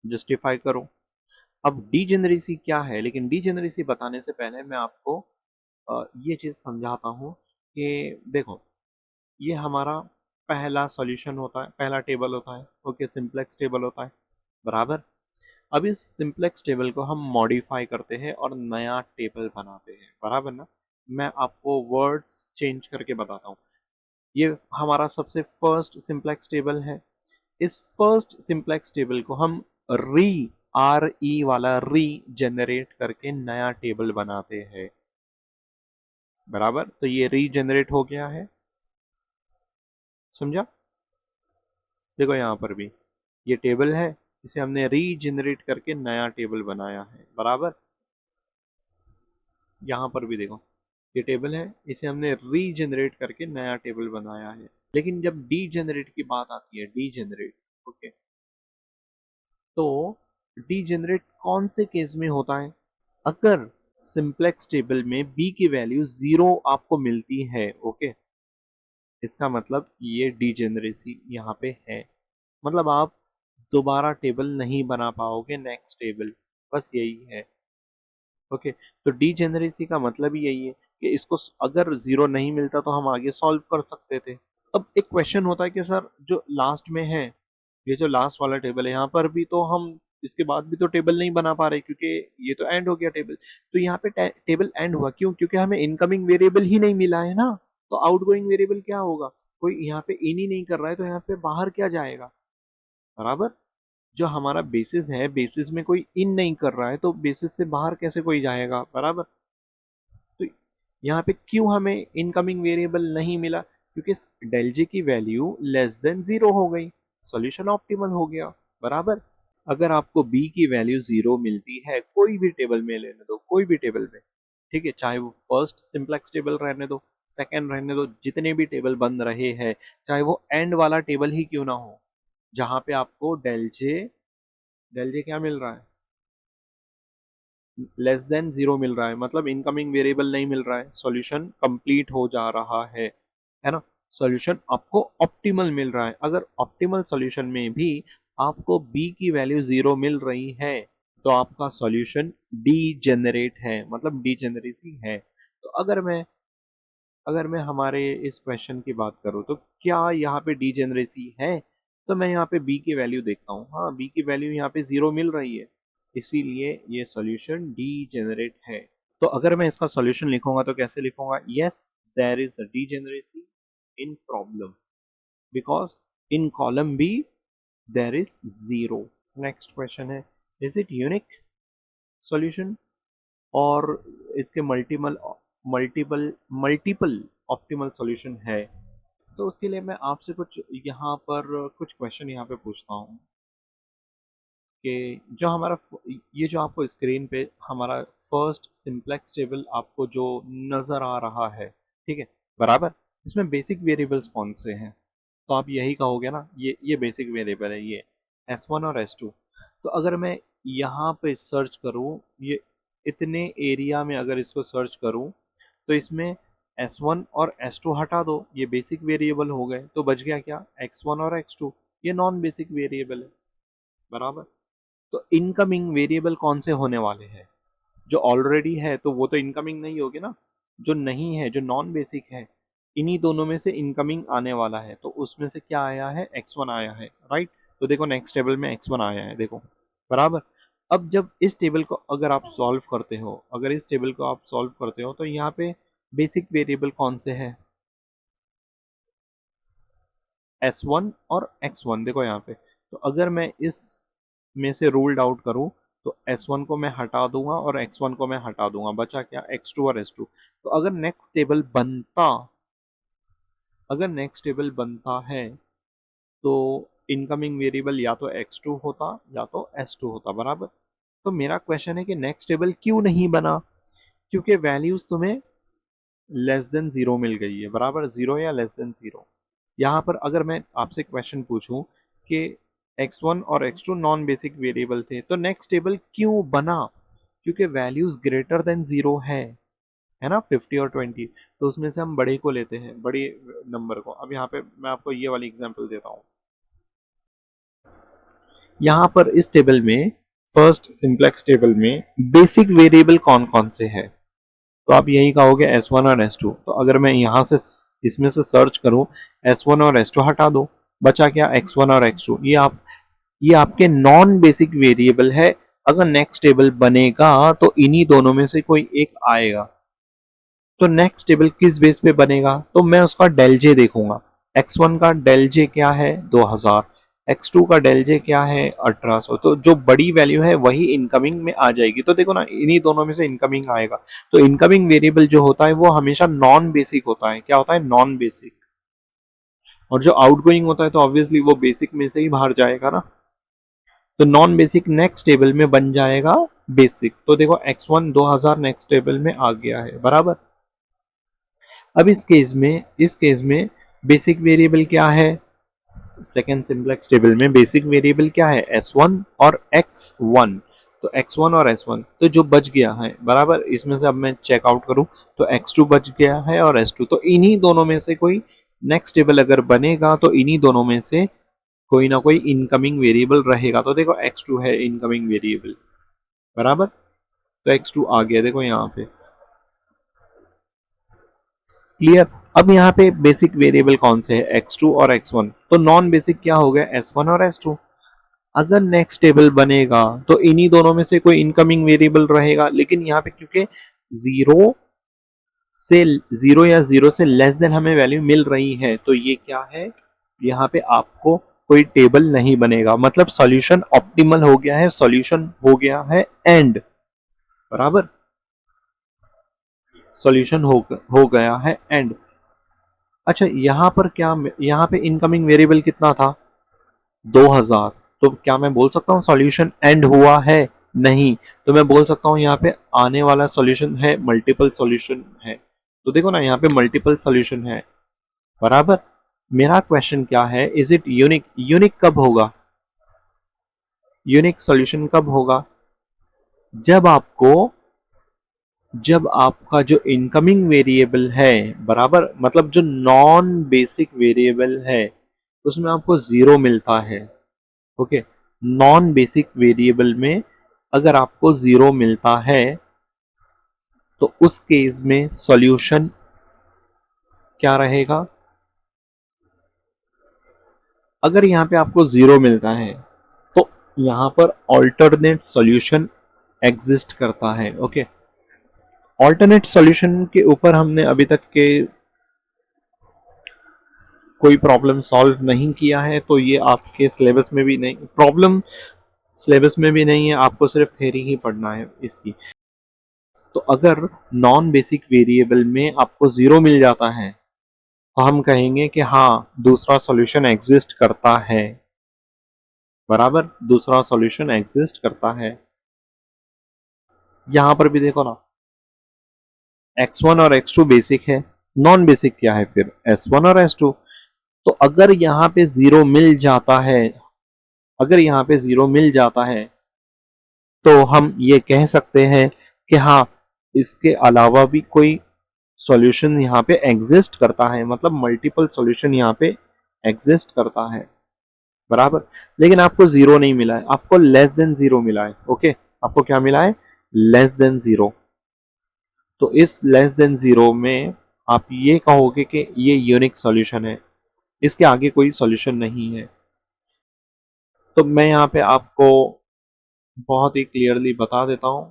Justify करो। अब डीजेनरेसी क्या है? लेकिन डीजेनरेसी बताने से पहले मैं आपको ये चीज समझाता हूँ कि देखो, ये हमारा पहला सॉल्यूशन होता है, पहला टेबल होता है। ओके, सिंपलेक्स टेबल होता है, बराबर। अब इस सिंपलेक्स टेबल को हम मॉडिफाई करते हैं और नया टेबल बनाते हैं, बराबर ना? मैं आपको वर्ड्स चेंज करके बताता हूँ। ये हमारा सबसे फर्स्ट सिंपलेक्स टेबल है। इस फर्स्ट सिंपलेक्स टेबल को हम री वाला री जनरेट करके नया टेबल बनाते हैं, बराबर। तो ये री जनरेट हो गया है, समझा। देखो यहां पर भी ये टेबल है, इसे हमने रीजनरेट करके नया टेबल बनाया है, बराबर। यहां पर भी देखो ये टेबल है, इसे हमने रीजनरेट करके नया टेबल बनाया है। लेकिन जब डीजनरेट की बात आती है, डीजनरेट, ओके, तो डीजनरेट कौन से केस में होता है? अगर सिंपलेक्स टेबल में बी की वैल्यू 0 आपको मिलती है, ओके, इसका मतलब ये डीजेनरेसी यहाँ पे है। मतलब आप दोबारा टेबल नहीं बना पाओगे, नेक्स्ट टेबल, बस यही है। ओके, तो डीजेनरेसी का मतलब ही यही है कि इसको अगर 0 नहीं मिलता तो हम आगे सॉल्व कर सकते थे। अब एक क्वेश्चन होता है कि सर जो लास्ट में है, ये जो लास्ट वाला टेबल है, यहाँ पर भी तो हम इसके बाद भी तो टेबल नहीं बना पा रहे, क्योंकि ये तो एंड हो गया टेबल। तो यहाँ पे टेबल एंड हुआ क्यों? क्योंकि हमें इनकमिंग वेरिएबल ही नहीं मिला है ना। तो आउटगोइंग वेरिएबल क्या होगा? कोई यहाँ पे इन ही नहीं कर रहा है, तो यहाँ पे बाहर क्या जाएगा, बराबर। जो हमारा बेसिस है, बेसिस में कोई इन नहीं कर रहा है, तो बेसिस से बाहर कैसे कोई जाएगा, बराबर। तो यहाँ पे क्यों हमें इनकमिंग वेरिएबल नहीं मिला? क्योंकि डेल जी की वैल्यू लेस देन 0 हो गई, सॉल्यूशन ऑप्टिमल हो गया, बराबर। अगर आपको बी की वैल्यू 0 मिलती है, कोई भी टेबल में लेने दो, कोई भी टेबल में, ठीक है, चाहे वो फर्स्ट सिंपलेक्स टेबल रहने दो, सेकंड रहने दो, जितने भी टेबल बन रहे हैं, चाहे वो एंड वाला टेबल ही क्यों ना हो, जहां पे आपको डेल जे क्या मिल रहा है, लेस देन 0 मिल रहा है, मतलब इनकमिंग वेरिएबल नहीं मिल रहा है, सॉल्यूशन कंप्लीट हो जा रहा है ना। सॉल्यूशन आपको ऑप्टिमल मिल रहा है। अगर ऑप्टिमल सॉल्यूशन में भी आपको बी की वैल्यू 0 मिल रही है, तो आपका सॉल्यूशन डीजेनरेट है, मतलब डीजेनरेसी है। तो अगर मैं हमारे इस क्वेश्चन की बात करूं, तो क्या यहाँ पे डीजेनरेसी है? तो मैं यहाँ पे बी की वैल्यू देखता हूँ, हाँ, बी की वैल्यू यहाँ पे 0 मिल रही है, इसीलिए ये सॉल्यूशन डीजेनरेट है। तो अगर मैं इसका सॉल्यूशन लिखूंगा तो कैसे लिखूंगा? Yes, there is a degeneracy in problem because in column B there is 0। Next question है, इज इट यूनिक सॉल्यूशन और इसके multiple multiple multiple optimal solution है? तो उसके लिए मैं आपसे कुछ यहाँ पर कुछ क्वेश्चन यहाँ पे पूछता हूँ कि जो हमारा ये जो आपको स्क्रीन पे हमारा फर्स्ट सिंपलेक्स टेबल आपको जो नज़र आ रहा है, ठीक है, बराबर, इसमें बेसिक वेरिएबल्स कौन से हैं? तो आप यही कहोगे ना, ये बेसिक वेरिएबल है, ये S1 और S2। तो अगर मैं यहाँ पे सर्च करूँ, ये इतने एरिया में अगर इसको सर्च करूँ, तो इसमें S1 और S2 हटा दो, ये बेसिक वेरिएबल हो गए, तो बच गया क्या? X1 और X2, ये नॉन बेसिक वेरिएबल है, बराबर। तो इनकमिंग वेरिएबल कौन से होने वाले हैं? जो ऑलरेडी है तो वो तो इनकमिंग नहीं होगी ना, जो नहीं है, जो नॉन बेसिक है, इन्हीं दोनों में से इनकमिंग आने वाला है, तो उसमें से क्या आया है? X1 आया है, राइट। तो देखो नेक्स्ट टेबल में X1 आया है, देखो, बराबर। अब जब इस टेबल को अगर आप सॉल्व करते हो, अगर इस टेबल को आप सॉल्व करते हो, तो यहाँ पे बेसिक वेरिएबल कौन से है? S1 और X1, देखो यहाँ पे। तो अगर मैं इस में से रूल्ड आउट करूं, तो S1 को मैं हटा दूंगा और X1 को मैं हटा दूंगा, बचा क्या? X2 और S2। तो अगर नेक्स्ट टेबल बनता है, तो इनकमिंग वेरिएबल या तो X2 होता या तो S2 होता, बराबर। तो मेरा क्वेश्चन है कि नेक्स्ट टेबल क्यों नहीं बना? क्योंकि वैल्यूज तुम्हें लेस देन 0 मिल गई है, बराबर, 0 या लेस देन 0। यहाँ पर अगर मैं आपसे क्वेश्चन पूछूं कि X1 और X2 नॉन बेसिक वेरिएबल थे, तो नेक्स्ट टेबल क्यों बना? क्योंकि वैल्यूज ग्रेटर देन 0 है ना, 50 और 20। तो उसमें से हम बड़े को लेते हैं, बड़े नंबर को। अब यहाँ पे मैं आपको ये वाली एग्जांपल देता हूँ। यहाँ पर इस टेबल में, फर्स्ट सिंपलेक्स टेबल में बेसिक वेरिएबल कौन कौन से हैं? तो आप यही कहोगे S1 और S2। तो अगर मैं यहाँ से इसमें से सर्च करूँ, S1 और S2 हटा दो, बचा क्या? X1 और X2। ये आपके नॉन बेसिक वेरिएबल है। अगर नेक्स्ट टेबल बनेगा तो इन्हीं दोनों में से कोई एक आएगा। तो नेक्स्ट टेबल किस बेस पे बनेगा? तो मैं उसका डेल जे देखूंगा। X1 का डेल जे क्या है? 2000। x2 का डेल जे क्या है 1800, तो जो बड़ी वैल्यू है वही इनकमिंग में आ जाएगी। तो देखो ना, इन्हीं दोनों में से इनकमिंग आएगा। तो इनकमिंग वेरिएबल जो होता है वो हमेशा नॉन बेसिक होता है। क्या होता है? Non basic. और जो आउटगोइंग होता है तो ऑब्वियसली वो बेसिक में से ही बाहर जाएगा ना। तो नॉन बेसिक नेक्स्ट टेबल में बन जाएगा बेसिक। तो देखो x1 2000 नेक्स्ट टेबल में आ गया है, बराबर। अब इस केस में बेसिक वेरिएबल क्या है? सेकेंड सिंपलेक्स टेबल में बेसिक वेरिएबल क्या है? S1 और X1। तो X1 और S1 तो जो बच गया है, बराबर, इसमें से अब मैं चेकआउट करूं तो X2 बच गया है और S2। तो इन्हीं दोनों में से कोई नेक्स्ट टेबल अगर बनेगा तो इन्हीं दोनों में से कोई ना कोई इनकमिंग वेरिएबल रहेगा। तो देखो X2 है इनकमिंग वेरिएबल, बराबर। तो X2 आ गया देखो यहाँ पे, क्लियर। अब यहाँ पे बेसिक वेरिएबल कौन से है? X2 और X1। तो नॉन बेसिक क्या हो गया? S1 और S2। अगर नेक्स्ट टेबल बनेगा तो इन्हीं दोनों में से कोई इनकमिंग वेरिएबल रहेगा, लेकिन यहाँ पे क्योंकि जीरो से जीरो या जीरो से लेस देन हमें वैल्यू मिल रही है, तो ये क्या है? यहाँ पे आपको कोई टेबल नहीं बनेगा। मतलब सॉल्यूशन ऑप्टिमल हो गया है, सॉल्यूशन हो गया है एंड, बराबर। सॉल्यूशन हो गया है एंड। अच्छा, यहाँ पर क्या, यहाँ पे इनकमिंग वेरिएबल कितना था? 2000। तो क्या मैं बोल सकता हूँ सॉल्यूशन एंड हुआ है? नहीं। तो मैं बोल सकता हूँ यहाँ पे आने वाला सॉल्यूशन है मल्टीपल सॉल्यूशन है। तो देखो ना, यहाँ पे मल्टीपल सॉल्यूशन है, बराबर। मेरा क्वेश्चन क्या है? Is it unique? यूनिक कब होगा? यूनिक सॉल्यूशन कब होगा? जब आपको जब आपका जो इनकमिंग वेरिएबल है, बराबर, मतलब जो नॉन बेसिक वेरिएबल है उसमें आपको जीरो मिलता है। ओके, नॉन बेसिक वेरिएबल में अगर आपको जीरो मिलता है तो उस केस में सॉल्यूशन क्या रहेगा? अगर यहाँ पे आपको जीरो मिलता है तो यहाँ पर ऑल्टरनेट सॉल्यूशन एग्जिस्ट करता है। ओके, ऑल्टरनेट सॉल्यूशन के ऊपर हमने अभी तक के कोई प्रॉब्लम सॉल्व नहीं किया है, तो ये आपके सिलेबस में भी नहीं, प्रॉब्लम सिलेबस में भी नहीं है, आपको सिर्फ थ्योरी ही पढ़ना है इसकी। तो अगर नॉन बेसिक वेरिएबल में आपको जीरो मिल जाता है तो हम कहेंगे कि हाँ, दूसरा सॉल्यूशन एग्जिस्ट करता है, बराबर, दूसरा सॉल्यूशन एग्जिस्ट करता है। यहां पर भी देखो ना, x1 और x2 बेसिक है, नॉन बेसिक क्या है फिर? s1 और s2। तो अगर यहाँ पे जीरो मिल जाता है, अगर यहाँ पे जीरो मिल जाता है तो हम ये कह सकते हैं कि हाँ, इसके अलावा भी कोई सॉल्यूशन यहाँ पे एग्जिस्ट करता है, मतलब मल्टीपल सॉल्यूशन यहाँ पे एग्जिस्ट करता है, बराबर। लेकिन आपको जीरो नहीं मिला है, आपको लेस देन जीरो मिला है। ओके, आपको क्या मिला है? Less than zero. तो इस लेस देन जीरो में आप ये कहोगे कि ये यूनिक सॉल्यूशन है, इसके आगे कोई सॉल्यूशन नहीं है। तो मैं यहाँ पे आपको बहुत ही क्लियरली बता देता हूं।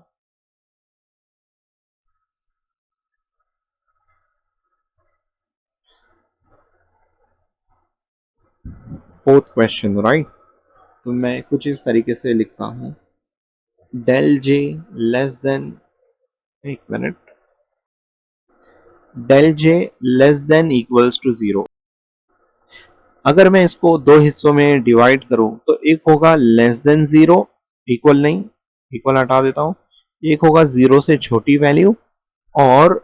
Fourth question, right. तो मैं कुछ इस तरीके से लिखता हूं, डेल जे लेस देन, एक minute, del J less than equals to zero. अगर मैं इसको दो हिस्सों में डिवाइड करूं तो एक होगा लेस देन जीरो, इक्वल नहीं, इक्वल हटा देता हूं, एक होगा जीरो से छोटी वैल्यू, और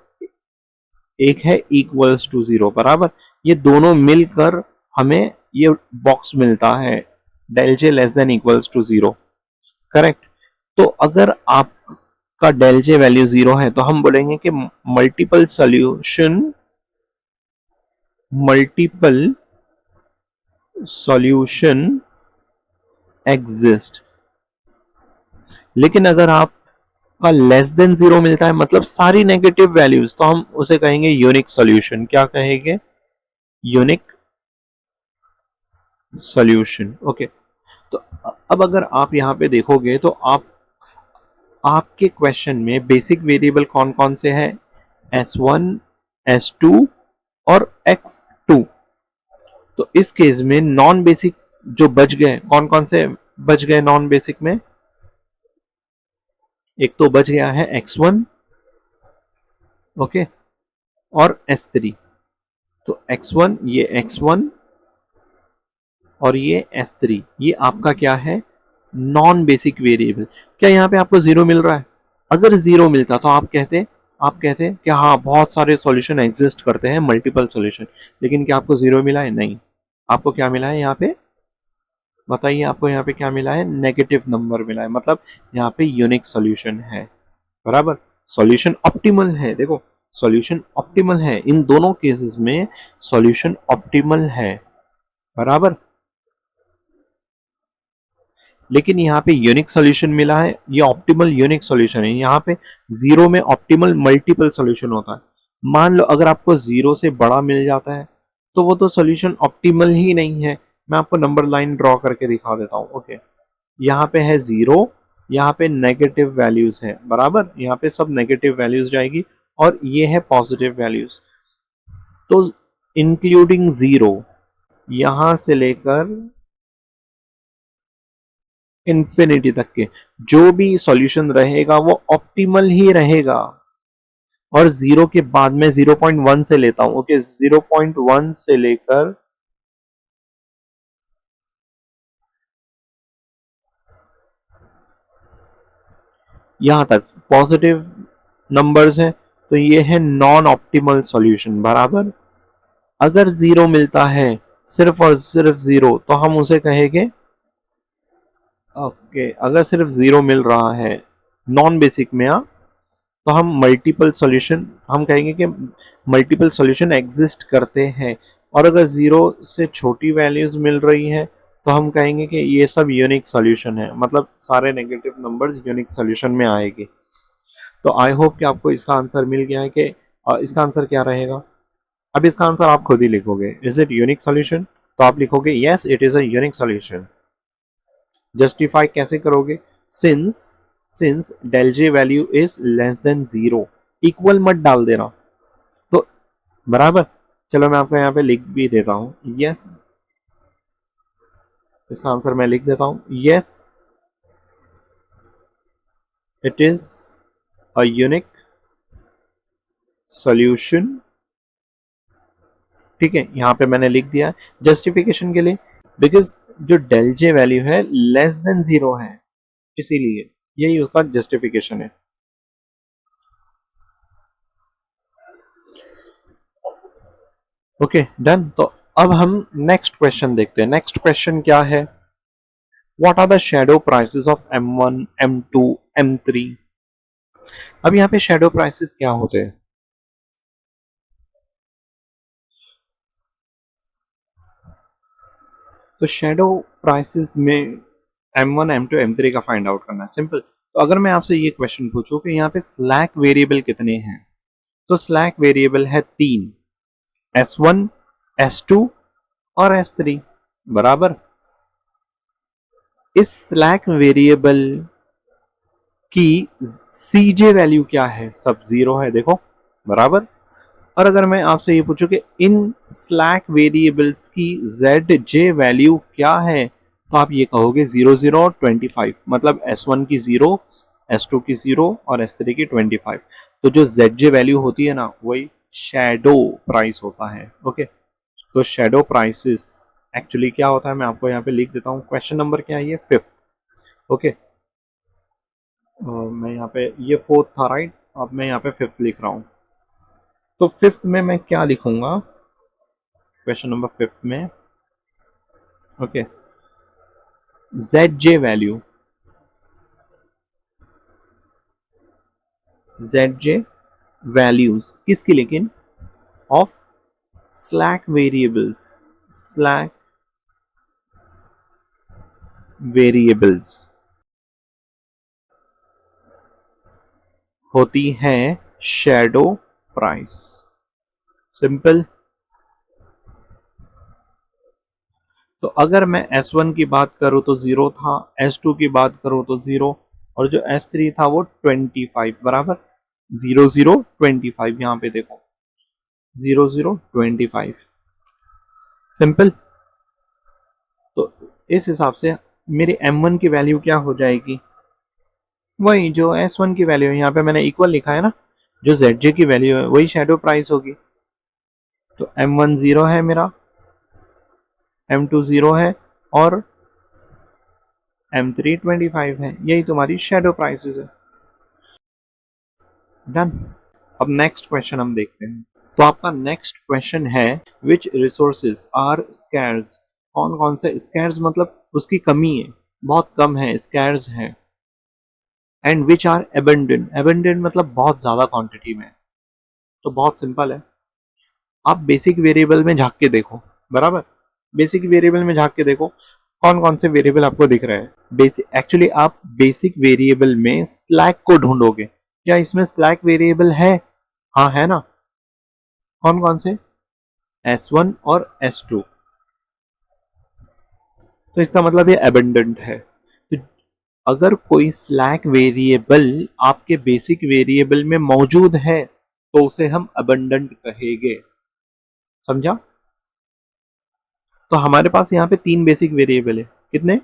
एक है इक्वल्स टू जीरो, बराबर। ये दोनों मिलकर हमें ये बॉक्स मिलता है, del J less than equals to zero, correct. तो अगर आपका डेल जे वैल्यू जीरो है तो हम बोलेंगे कि मल्टीपल सॉल्यूशन एग्जिस्ट। लेकिन अगर आपका लेस देन जीरो मिलता है, मतलब सारी नेगेटिव वैल्यूज, तो हम उसे कहेंगे यूनिक सॉल्यूशन। क्या कहेंगे? Unique solution. ओके। तो अब अगर आप यहाँ पे देखोगे तो आपके क्वेश्चन में बेसिक वेरिएबल कौन कौन से हैं? S1, S2 और X2। तो इस केस में नॉन बेसिक जो बच गए कौन कौन से बच गए नॉन बेसिक में? एक तो बच गया है x1, ओके, और s3। तो x1, ये x1 और ये s3, ये आपका क्या है? Non basic variable. क्या यहाँ पे आपको जीरो मिल रहा है? अगर जीरो मिलता तो आप कहते कि हाँ बहुत सारे सॉल्यूशन एग्जिस्ट करते हैं, मल्टीपल सॉल्यूशन, लेकिन क्या आपको जीरो मिला है? नहीं। आपको क्या मिला है यहाँ पे? बताइए, आपको यहाँ पे क्या मिला है? नेगेटिव नंबर मिला है, मतलब यहाँ पे यूनिक सॉल्यूशन है। बराबर। सॉल्यूशन ऑप्टिमल है, देखो सॉल्यूशन ऑप्टिमल है, इन दोनों केसेस में सॉल्यूशन ऑप्टिमल है। बराबर। लेकिन यहाँ पे यूनिक सॉल्यूशन मिला है, ये ऑप्टिमल यूनिक सॉल्यूशन है। यहाँ पे जीरो में ऑप्टिमल मल्टीपल सॉल्यूशन होता है। मान लो अगर आपको जीरो से बड़ा मिल जाता है तो वो तो सॉल्यूशन ऑप्टिमल ही नहीं है। मैं आपको नंबर लाइन ड्रॉ करके दिखा देता हूँ। ओके, यहाँ पे है जीरो, यहाँ पे नेगेटिव वैल्यूज है। बराबर, यहाँ पे सब नेगेटिव वैल्यूज जाएगी और ये है पॉजिटिव वैल्यूज। तो इंक्लूडिंग जीरो, यहां से लेकर इंफिनिटी तक के जो भी सॉल्यूशन रहेगा वो ऑप्टिमल ही रहेगा। और जीरो के बाद में 0.1 से लेता हूं। ओके, 0.1 से लेकर यहां तक पॉजिटिव नंबर्स हैं, तो ये है नॉन ऑप्टिमल सॉल्यूशन। बराबर। अगर जीरो मिलता है, सिर्फ और सिर्फ जीरो, तो हम उसे कहेंगे, ओके, अगर सिर्फ जीरो मिल रहा है नॉन बेसिक में, तो हम मल्टीपल सॉल्यूशन, हम कहेंगे कि मल्टीपल सॉल्यूशन एग्जिस्ट करते हैं। और अगर जीरो से छोटी वैल्यूज मिल रही है तो हम कहेंगे कि ये सब यूनिक सॉल्यूशन है, मतलब सारे नेगेटिव नंबर्स यूनिक सॉल्यूशन में आएंगे। तो आई होप कि आपको इसका आंसर मिल गया है कि इसका आंसर क्या रहेगा। अब इसका आंसर आप खुद ही लिखोगे, इज इट यूनिक सॉल्यूशन? तो आप लिखोगे yes it is a unique solution. Justify कैसे करोगे? Since since del J value is less than zero, equal मत डाल देना। तो बराबर। चलो मैं आपको यहाँ पे लिख भी देता हूँ, यस, इसका आंसर मैं लिख देता हूँ, yes it is a unique solution. ठीक है, यहाँ पे मैंने लिख दिया जस्टिफिकेशन के लिए, बिकॉज जो डेल जे वैल्यू है लेस देन जीरो है, इसीलिए यही उसका जस्टिफिकेशन है। Okay done. तो अब हम नेक्स्ट क्वेश्चन देखते हैं। नेक्स्ट क्वेश्चन क्या है? What are the shadow prices of M1, M2, M3? अब यहाँ पे शैडो प्राइसेस क्या होते हैं? तो शैडो प्राइसेस में M1, M2, M3 का फाइंड आउट करना है, सिंपल। तो अगर मैं आपसे ये क्वेश्चन पूछूं कि यहाँ पे स्लैक वेरिएबल कितने हैं, तो स्लैक वेरिएबल है तीन, S1, S2 और S3। बराबर। इस स्लैक वेरिएबल की सीजे वैल्यू क्या है? सब जीरो है, देखो। बराबर। और अगर मैं आपसे ये पूछूं कि इन स्लैक वेरिएबल्स की जेड जे वैल्यू क्या है, तो आप ये कहोगे 00 और 25, मतलब S1 की 0, S2 की 0 और S3 की 25। तो जो जेड जे वैल्यू होती है ना, वही शैडो प्राइस होता है। ओके, तो शैडो प्राइसेस एक्चुअली क्या होता है, मैं आपको यहाँ पे लिख देता हूँ। क्वेश्चन नंबर क्या है? ये फिफ्थ। ओके, मैं यहाँ पे, ये फोर्थ था राइट, अब मैं यहाँ पे फिफ्थ लिख रहा हूँ। तो फिफ्थ में मैं क्या लिखूंगा? क्वेश्चन नंबर फिफ्थ में, okay, Z J value, Z J values किसकी? लेकिन of slack variables, slack variables होती है शैडो प्राइस। सिंपल। तो अगर मैं S1 की बात करूं तो जीरो था, S2 की बात करूं तो जीरो, और जो S3 था वो 25। बराबर। 0025, यहां पे देखो 0025। सिंपल। तो इस हिसाब से मेरी M1 की वैल्यू क्या हो जाएगी, वही जो S1 की वैल्यू है, यहाँ पे मैंने इक्वल लिखा है ना, जो ZJ की वैल्यू है वही शेडो प्राइस होगी। तो M1 0 है मेरा, M2 0 है और M3 25 है, यही तुम्हारी शेडो प्राइसेस है। डन। अब नेक्स्ट क्वेश्चन हम देखते हैं। तो आपका नेक्स्ट क्वेश्चन है विच रिसोर्सेज आर स्कैर्स, कौन कौन से स्कैर्स मतलब उसकी कमी है, बहुत कम है, स्कैर्स है। And which are abundant, abundant मतलब बहुत ज्यादा क्वांटिटी में। तो बहुत सिंपल है, आप बेसिक वेरिएबल में झांक के देखो, बराबर, बेसिक वेरिएबल में झांक के देखो कौन कौन से वेरिएबल आपको दिख रहे हैं। बेसिक एक्चुअली आप बेसिक वेरिएबल में स्लैक को ढूंढोगे, क्या इसमें स्लैक वेरिएबल है, हाँ है ना, कौन कौन से, S1 और S2। तो इसका मतलब ये एबंडेंट है। तो अगर कोई स्लैक वेरिएबल आपके बेसिक वेरिएबल में मौजूद है तो उसे हम अबंडेंट कहेंगे, समझा। तो हमारे पास यहाँ पे तीन बेसिक वेरिएबल है, कितने,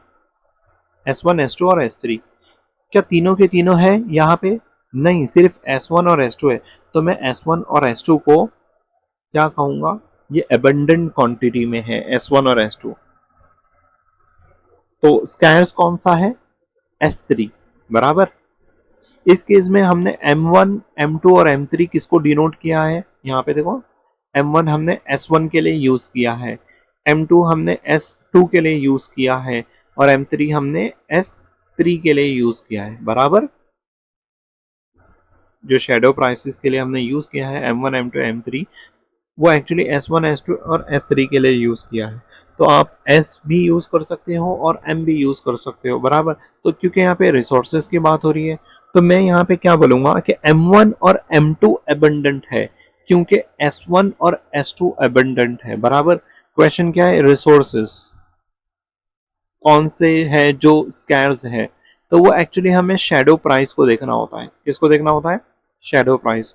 S1 S2 और S3। क्या तीनों के तीनों है यहाँ पे, नहीं, सिर्फ S1 और S2 है। तो मैं S1 और S2 को क्या कहूंगा, ये अबंडेंट क्वांटिटी में है S1 और S2। तो स्कैर्स कौन सा है, S3, बराबर। इस केस में हमने M1 M2 और M3 किसको डिनोट किया है, यहाँ पे देखो, M1 हमने S1 के लिए यूज किया है, M2 हमने S2 के लिए यूज किया है और M3 हमने S3 के लिए यूज किया है, बराबर। जो शेडो प्राइसेस के लिए हमने यूज किया है M1 M2 M3, वो एक्चुअली S1 S2 और S3 के लिए यूज किया है। तो आप S भी यूज कर सकते हो और M भी यूज कर सकते हो, बराबर। तो क्योंकि यहाँ पे रिसोर्सेज की बात हो रही है तो मैं यहाँ पे क्या बोलूंगा कि M1 और M2 एबंडेंट है, क्योंकि S1 और S2 एबंडेंट है, बराबर। क्वेश्चन क्या है, रिसोर्सेज कौन से है जो स्कैर्स है। तो वो एक्चुअली हमें शेडो प्राइस को देखना होता है, किसको देखना होता है, शेडो प्राइस।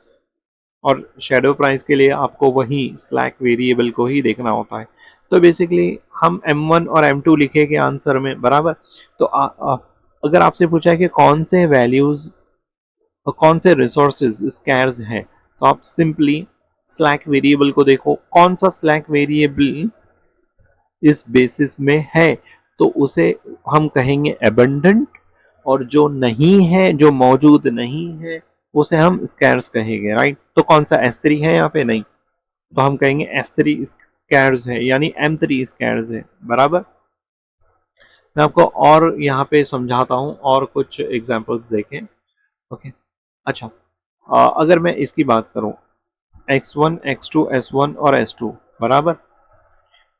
और शेडो प्राइस के लिए आपको वही स्लैक वेरिएबल को ही देखना होता है। तो बेसिकली हम M1 और M2 लिखेंगे आंसर में, बराबर। तो अगर आपसे पूछा है कि कौन से वैल्यूज और कौन से रिसोर्सेज स्कैर्स हैं, तो आप सिंपली स्लैक वेरिएबल को देखो, कौन सा स्लैक वेरिएबल इस बेसिस में है, तो उसे हम कहेंगे एबंडेंट। और जो नहीं है, जो मौजूद नहीं है, उसे हम स्कैर्स कहेंगे, राइट। तो कौन सा S3 है यहाँ पे, नहीं, तो हम कहेंगे S3 स्कैर्स है, यानी M3 स्कैर्स है, बराबर। मैं आपको और यहाँ पे समझाता हूँ और कुछ एग्जांपल्स देखें। ओके, अच्छा, अगर मैं इसकी बात करूँ X1 X2 S1 और S2, बराबर।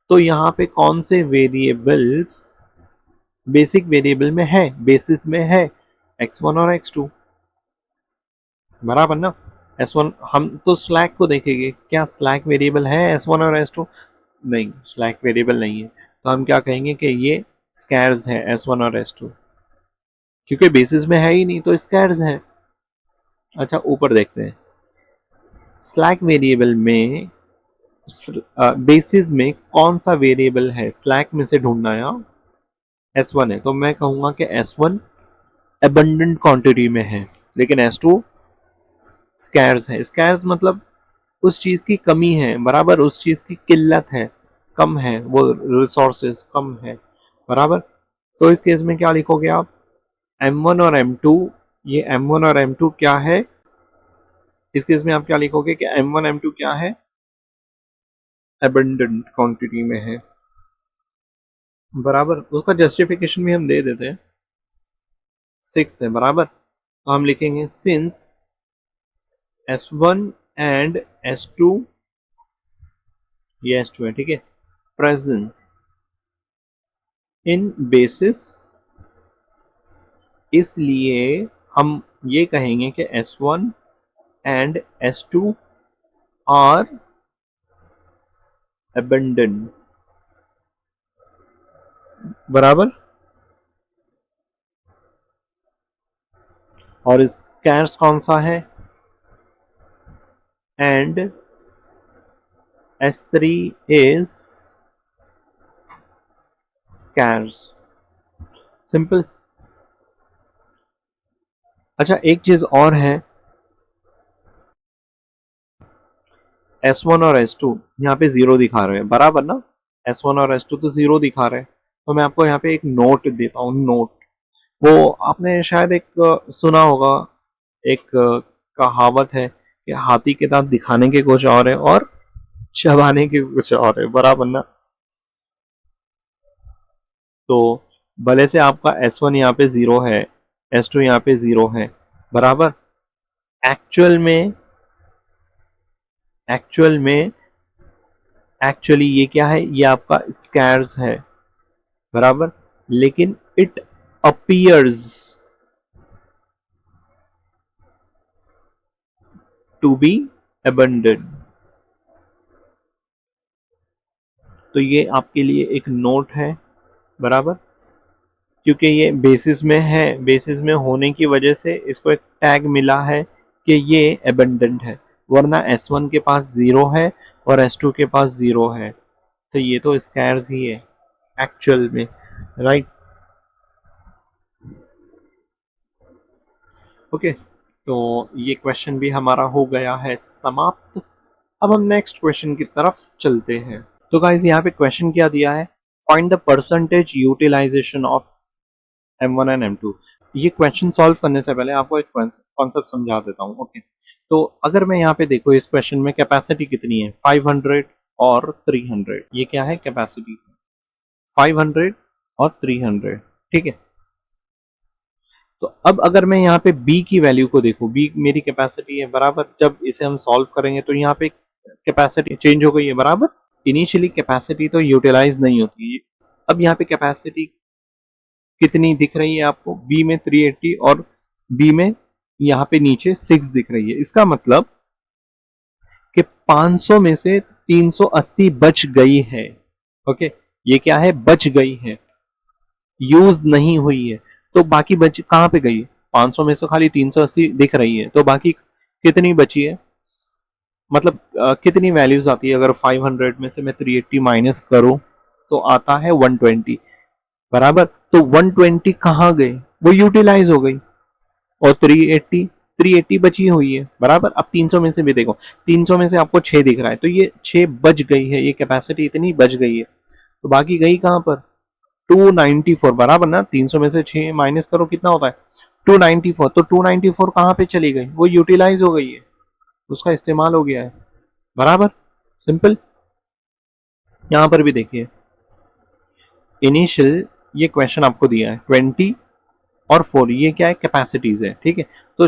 तो यहाँ पे कौन से वेरिएबल्स बेसिक वेरिएबल में है, बेसिस में है, X1 और X2, बराबर ना। S1 हम तो स्लैक को देखेंगे, क्या स्लैक वेरिएबल है S1 और S2, नहीं, स्लैक वेरिएबल नहीं है। तो हम क्या कहेंगे कि ये स्कैर्स है S1 और S2, क्योंकि बेसिस में है ही नहीं तो स्कैर्स है। अच्छा, ऊपर देखते हैं, स्लैक वेरिएबल में बेसिस में कौन सा वेरिएबल है, स्लैक में से ढूंढना है, S1 है। तो मैं कहूंगा कि S1 एबंडेंट क्वांटिटी में है, लेकिन S2 स्कैर्स है। स्कैर्स मतलब उस चीज की कमी है, बराबर, उस चीज की किल्लत है, कम है, वो रिसोर्सेज कम है, बराबर। तो इस केस में क्या लिखोगे आप, M1 और M2, ये M1 और M2 क्या है, इस केस में आप क्या लिखोगे कि M1 M2 क्या है, एबंडेंट क्वांटिटी में है, बराबर। उसका जस्टिफिकेशन भी हम दे देते हैं, सिक्स है, बराबर। तो हम लिखेंगे सिंस S1 एंड S2, ये S2 है, ठीक है, प्रेजेंट इन बेसिस, इसलिए हम ये कहेंगे कि S1 and S2 are abundant, बराबर। और स्कैर्स कौन सा है, and S3 is scarce, simple. अच्छा एक चीज और है, S1 और S2 यहाँ पे जीरो दिखा रहे हैं, बराबर ना? S1 और S2 तो जीरो दिखा रहे हैं, तो मैं आपको यहाँ पे एक नोट देता हूँ, नोट। वो आपने शायद एक सुना होगा, एक कहावत है कि हाथी के दांत दिखाने के कुछ और है और चबाने के कुछ और है, बराबर ना? तो भले से आपका S1 यहाँ पे जीरो है, S2 यहाँ पे जीरो है, बराबर, एक्चुअल में एक्चुअल में एक्चुअली ये क्या है, ये आपका स्कैर्स है, बराबर, लेकिन it appears to be abundant. तो ये आपके लिए एक नोट है, बराबर, क्योंकि ये बेसिस में है, बेसिस में होने की वजह से इसको एक टैग मिला है कि ये अबंडेंट है, वरना S1 के पास जीरो है और S2 के पास जीरो है, तो ये तो स्कैर्स ही है एक्चुअल में, राइट? ओके, तो ये क्वेश्चन भी हमारा हो गया है समाप्त। अब हम नेक्स्ट क्वेश्चन की तरफ चलते हैं। तो गाइस यहाँ पे क्वेश्चन क्या दिया है, find the percentage utilisation of M1 and M2। ये क्वेश्चन सॉल्व करने से पहले आपको एक कॉन्सेप्ट समझा देता हूँ। ओके, तो अगर मैं यहाँ पे देखो इस क्वेश्चन में कैपेसिटी कितनी है, 500 और 300, ये क्या है कैपेसिटी, 500 और 300, ठीक है। तो अब अगर मैं यहाँ पे B की वैल्यू को देखूं, B मेरी कैपेसिटी है, बराबर, जब इसे हम सॉल्व करेंगे तो यहाँ पे कैपेसिटी चेंज हो गई है, बराबर। इनिशियली कैपेसिटी तो यूटिलाइज नहीं होती है, अब यहाँ पे कैपेसिटी कितनी दिख रही है आपको, बी में 380 और बी में यहाँ पे नीचे 6 दिख रही है, इसका मतलब कि 500 में से 380 बच गई है। ओके, ये क्या है, बच गई है, यूज नहीं हुई है, तो बाकी बच कहाँ पे गई, 500 में से खाली 380 दिख रही है, तो बाकी कितनी बची है, मतलब कितनी वैल्यूज आती है, अगर 500 में से मैं 380 माइनस करूं तो आता है 120, बराबर। तो 120 कहाँ गए, वो यूटिलाइज हो गई, और 380 बची हुई है, बराबर। अब 300 में से भी देखो, 300 में से आपको 6 दिख रहा है, तो ये 6 बच गई है, ये कैपेसिटी इतनी बच गई है, तो बाकी गई कहाँ पर, 294, बराबर ना? 300 में से 6 माइनस करो कितना होता है, 294, तो 294 कहाँ पे चली गई, वो यूटिलाइज हो गई है, उसका इस्तेमाल हो गया है, बराबर, सिंपल। यहां पर भी देखिए, इनिशियल ये क्वेश्चन आपको दिया है 20 और 4, ये क्या है, कैपेसिटीज है, ठीक है। तो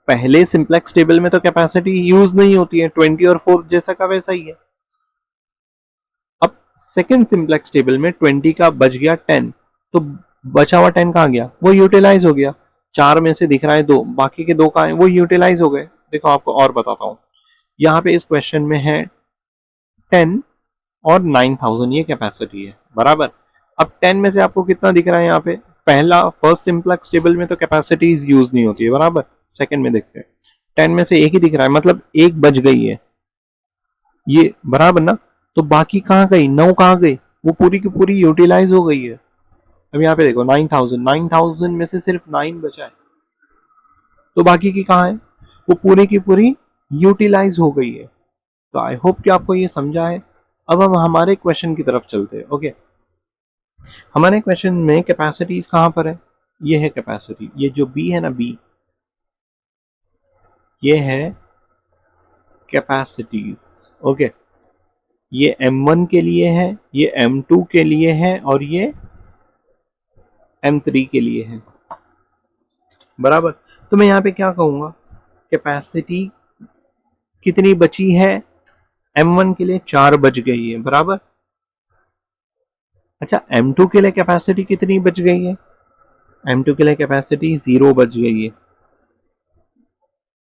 पहले सिंप्लेक्स टेबल में तो कैपेसिटी यूज नहीं होती है, 20 और 4 जैसा का वैसा ही है। अब सेकंड सिंप्लेक्स टेबल में 20 का बच गया 10, तो बचा हुआ 10 कहाँ गया, वो यूटिलाइज हो गया, 4 में से दिख रहा है 2, बाकी के 2 कहाँ है, वो यूटिलाइज हो गए। देखो आपको और बताता हूँ, यहाँ पे इस क्वेश्चन में है 10 और 9000, ये कैपेसिटी है, बराबर। अब 10 में से आपको कितना दिख रहा है यहाँ पे, पहला फर्स्ट सिंप्लेक्स टेबल में तो कैपेसिटीज यूज नहीं होती है, बराबर। सेकंड में देखते हैं, 10 में से एक ही दिख रहा है, मतलब एक बच गई है, ये बराबर ना? तो बाकी कहाँ गई, 9 कहाँ गई, वो पूरी की पूरी यूटिलाइज हो गई है। अब यहाँ पे देखो 9000 में से सिर्फ 9 बचा है, तो बाकी की कहाँ है, वो पूरी की पूरी यूटिलाइज हो गई है। तो आई होप कि आपको ये समझा है। अब हम हमारे क्वेश्चन की तरफ चलते हैं। ओके, हमारे क्वेश्चन में कैपेसिटीज कहां पर है, ये है कैपेसिटी, ये जो बी है ना, बी, ये है कैपेसिटीज। ओके, ये M1 के लिए है, ये M2 के लिए है, और ये M3 के लिए है, बराबर। तो मैं यहाँ पे क्या कहूंगा, कैपेसिटी कितनी बची है, M1 के लिए 4 बच गई है, बराबर। अच्छा, M2 के लिए कैपेसिटी कितनी बच गई है, M2 के लिए कैपेसिटी 0 बच गई है,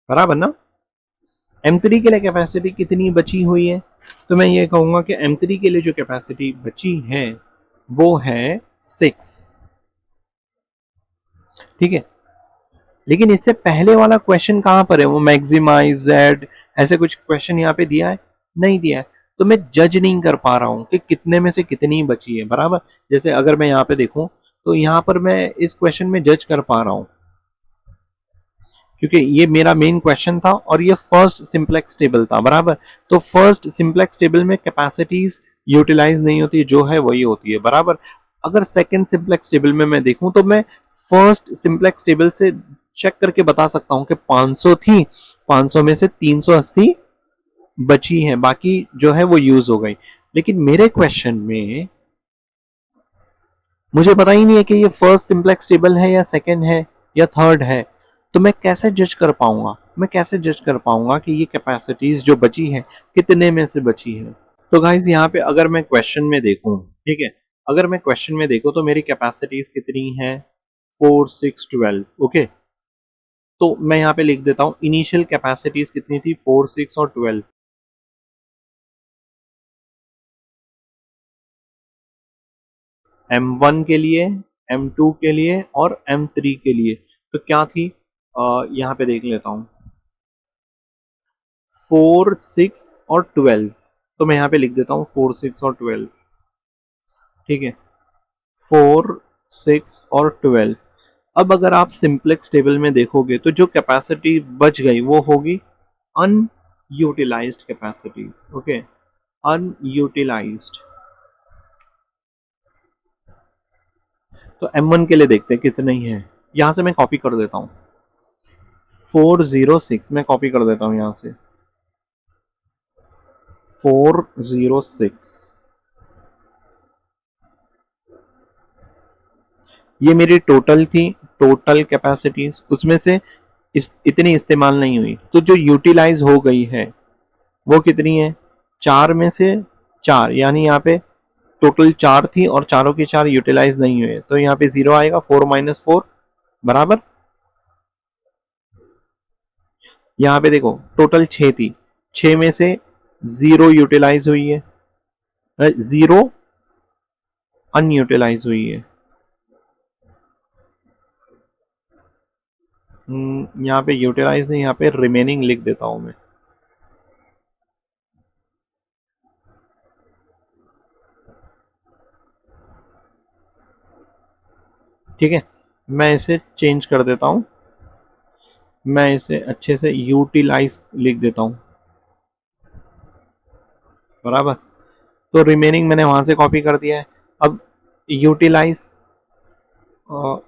बराबर ना? M3 के लिए कैपेसिटी कितनी बची हुई है, तो मैं ये कहूंगा कि M3 के लिए जो कैपेसिटी बची है वो है 6, ठीक है। लेकिन इससे पहले वाला क्वेश्चन कहां पर है, वो मैक्सिमाइज जेड, ऐसे कुछ क्वेश्चन यहाँ पे दिया है, नहीं दिया है। तो मैं जज नहीं कर पा रहा हूं कि कितने में से कितनी बची है, बराबर। जैसे अगर मैं यहाँ पे देखूं तो यहाँ पर मैं इस क्वेश्चन में जज कर पा रहा हूं, क्योंकि ये मेरा मेन क्वेश्चन था और ये फर्स्ट सिंपलेक्स टेबल था, बराबर। तो फर्स्ट सिंपलेक्स टेबल में कैपेसिटीज यूटिलाइज नहीं होती, जो है वही होती है, बराबर। अगर सेकंड सिंपलेक्स टेबल में मैं देखूं तो मैं फर्स्ट सिंपलेक्स टेबल से चेक करके बता सकता हूं कि 500 थी, 500 में से 380 बची है, बाकी जो है वो यूज हो गई। लेकिन मेरे क्वेश्चन में मुझे पता ही नहीं है कि ये फर्स्ट सिंपलेक्स टेबल है या सेकंड है या थर्ड है। तो मैं कैसे जज कर पाऊंगा, मैं कैसे जज कर पाऊंगा कि ये कैपेसिटीज जो बची है कितने में से बची है। तो गाइस यहाँ पे अगर मैं क्वेश्चन में देखूं, ठीक है, अगर मैं क्वेश्चन में देखूं तो मेरी कैपेसिटीज कितनी है, 4 6 12। ओके, तो मैं यहाँ पे लिख देता हूँ इनिशियल कैपेसिटीज कितनी थी, 4 6 और 12। M1 के लिए, M2 के लिए और M3 के लिए तो क्या थी, यहाँ पे देख लेता हूँ, 4 6 और 12। तो मैं यहाँ पे लिख देता हूँ 4 6 और 12, ठीक है, 4 6 और 12। अब अगर आप सिंपलेक्स टेबल में देखोगे तो जो कैपेसिटी बच गई वो होगी अनयूटिलाइज्ड कैपेसिटीज। Okay, unutilised. तो M1 के लिए देखते हैं कितने ही है, यहां से मैं कॉपी कर देता हूं, 406 मैं कॉपी कर देता हूं यहां से, 406। ये मेरी टोटल थी, टोटल कैपेसिटीज, उसमें से इतनी इस्तेमाल नहीं हुई, तो जो यूटिलाइज हो गई है वो कितनी है, चार में से चार, यानी यहाँ पे टोटल चार थी और चारों की चार यूटिलाइज नहीं हुए, तो यहाँ पे जीरो आएगा, 4 - 4, बराबर। यहाँ पे देखो टोटल 6 थी, 6 में से जीरो यूटिलाइज हुई है, जीरो अनयूटिलाइज हुई है। यहाँ पे यूटिलाइज नहीं, यहाँ पे रिमेनिंग लिख देता हूं मैं, ठीक है। मैं इसे चेंज कर देता हूं, मैं इसे अच्छे से यूटिलाइज लिख देता हूं, बराबर। तो रिमेनिंग मैंने वहां से कॉपी कर दिया है। अब यूटिलाइज,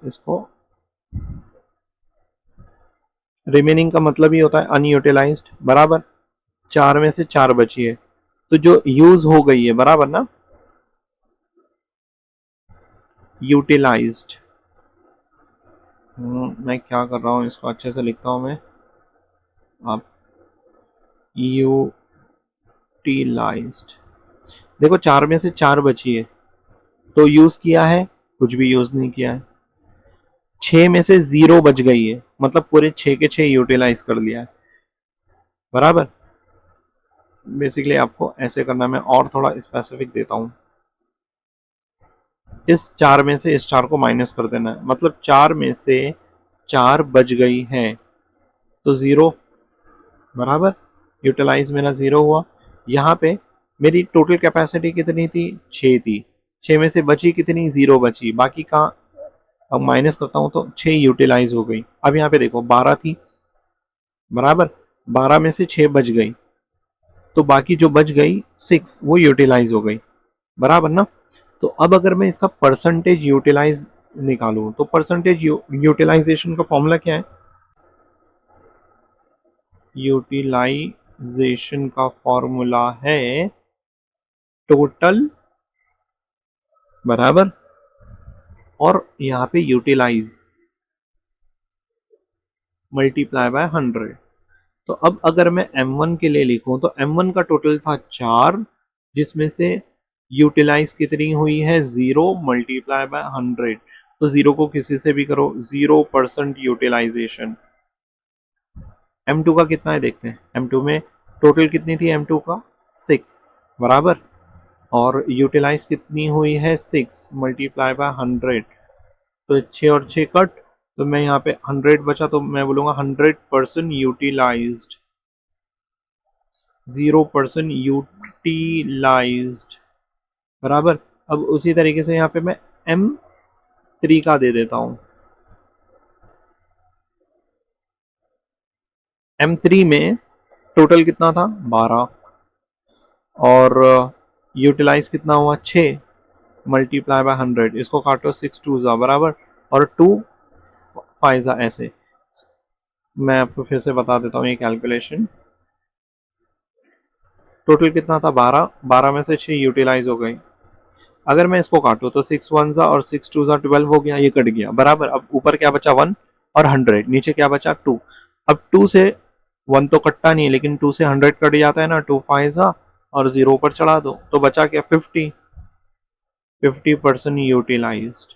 इसको, रिमेनिंग का मतलब ही होता है अनयूटिलाइज्ड, बराबर। चार में से चार बची है, तो जो यूज हो गई है, बराबर ना, यूटिलाइज्ड। मैं क्या कर रहा हूँ, इसको अच्छे से लिखता हूँ मैं, आप, यूटिलाइज्ड। देखो चार में से चार बची है, तो यूज किया है, कुछ भी यूज नहीं किया है। छह में से जीरो बच गई है, मतलब पूरे छह के छह यूटिलाइज कर लिया है, बराबर। बेसिकली आपको ऐसे करना, मैं और थोड़ा स्पेसिफिक देता हूँ, इस चार में से इस चार को माइनस कर देना है, मतलब चार में से चार बच गई है तो जीरो, बराबर। यूटिलाइज मेरा जीरो हुआ। यहाँ पे मेरी टोटल कैपेसिटी कितनी थी, 6 थी, 6 में से बची कितनी, जीरो बची, बाकी का अब माइनस करता हूँ तो 6 यूटिलाइज हो गई। अब यहाँ पे देखो 12 थी, बराबर, 12 में से 6 बच गई, तो बाकी जो बच गई 6 वो यूटिलाइज हो गई, बराबर ना। तो अब अगर मैं इसका परसेंटेज यूटिलाइज निकालूं तो परसेंटेज यूटिलाइजेशन का फॉर्मूला क्या है, यूटिलाइजेशन का फॉर्मूला है टोटल, बराबर, और यहाँ पे यूटिलाइज मल्टीप्लाई बाय 100। तो अब अगर मैं M1 के लिए लिखूं तो M1 का टोटल था 4, जिसमें से यूटिलाइज कितनी हुई है, जीरो, मल्टीप्लाई बाय 100। तो जीरो को किसी से भी करो, 0% यूटिलाइजेशन। M2 का कितना है देखते हैं, M2 में टोटल कितनी थी, M2 का 6, बराबर, और यूटिलाइज कितनी हुई है, 6 मल्टीप्लाई बाय 100। तो 6 और 6 कट, तो मैं यहाँ पे 100 बचा, तो मैं बोलूंगा 100% यूटिलाइज्ड, 0% यूटिलाइज्ड बराबर। अब उसी तरीके से यहाँ पे मैं M3 का दे देता हूँ। M3 में टोटल कितना था 12 और यूटिलाइज कितना हुआ 6 मल्टीप्लाई बाय 100, इसको काटो 6 टू जा बराबर और 2 5 जा ऐसे। मैं आपको फिर से बता देता हूँ ये कैलकुलेशन। टोटल कितना था 12, 12 में से 6 यूटिलाइज हो गई। अगर मैं इसको काटूँ तो 6 1 जा और 6 2 जा 12 हो गया, ये कट गया बराबर। अब ऊपर क्या बचा 1 और 100, नीचे क्या बचा 2। अब 2 से 1 तो कटता नहीं है लेकिन 2 से 100 कट जाता है ना, 2 5 जा और 0 पर चढ़ा दो तो बचा क्या 50% यूटिलाइज्ड।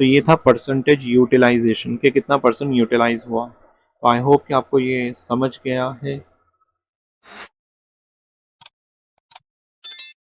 तो ये था परसेंटेज यूटिलाइजेशन के कितना परसेंट यूटिलाइज हुआ। तो आई होप कि आपको ये समझ गया है।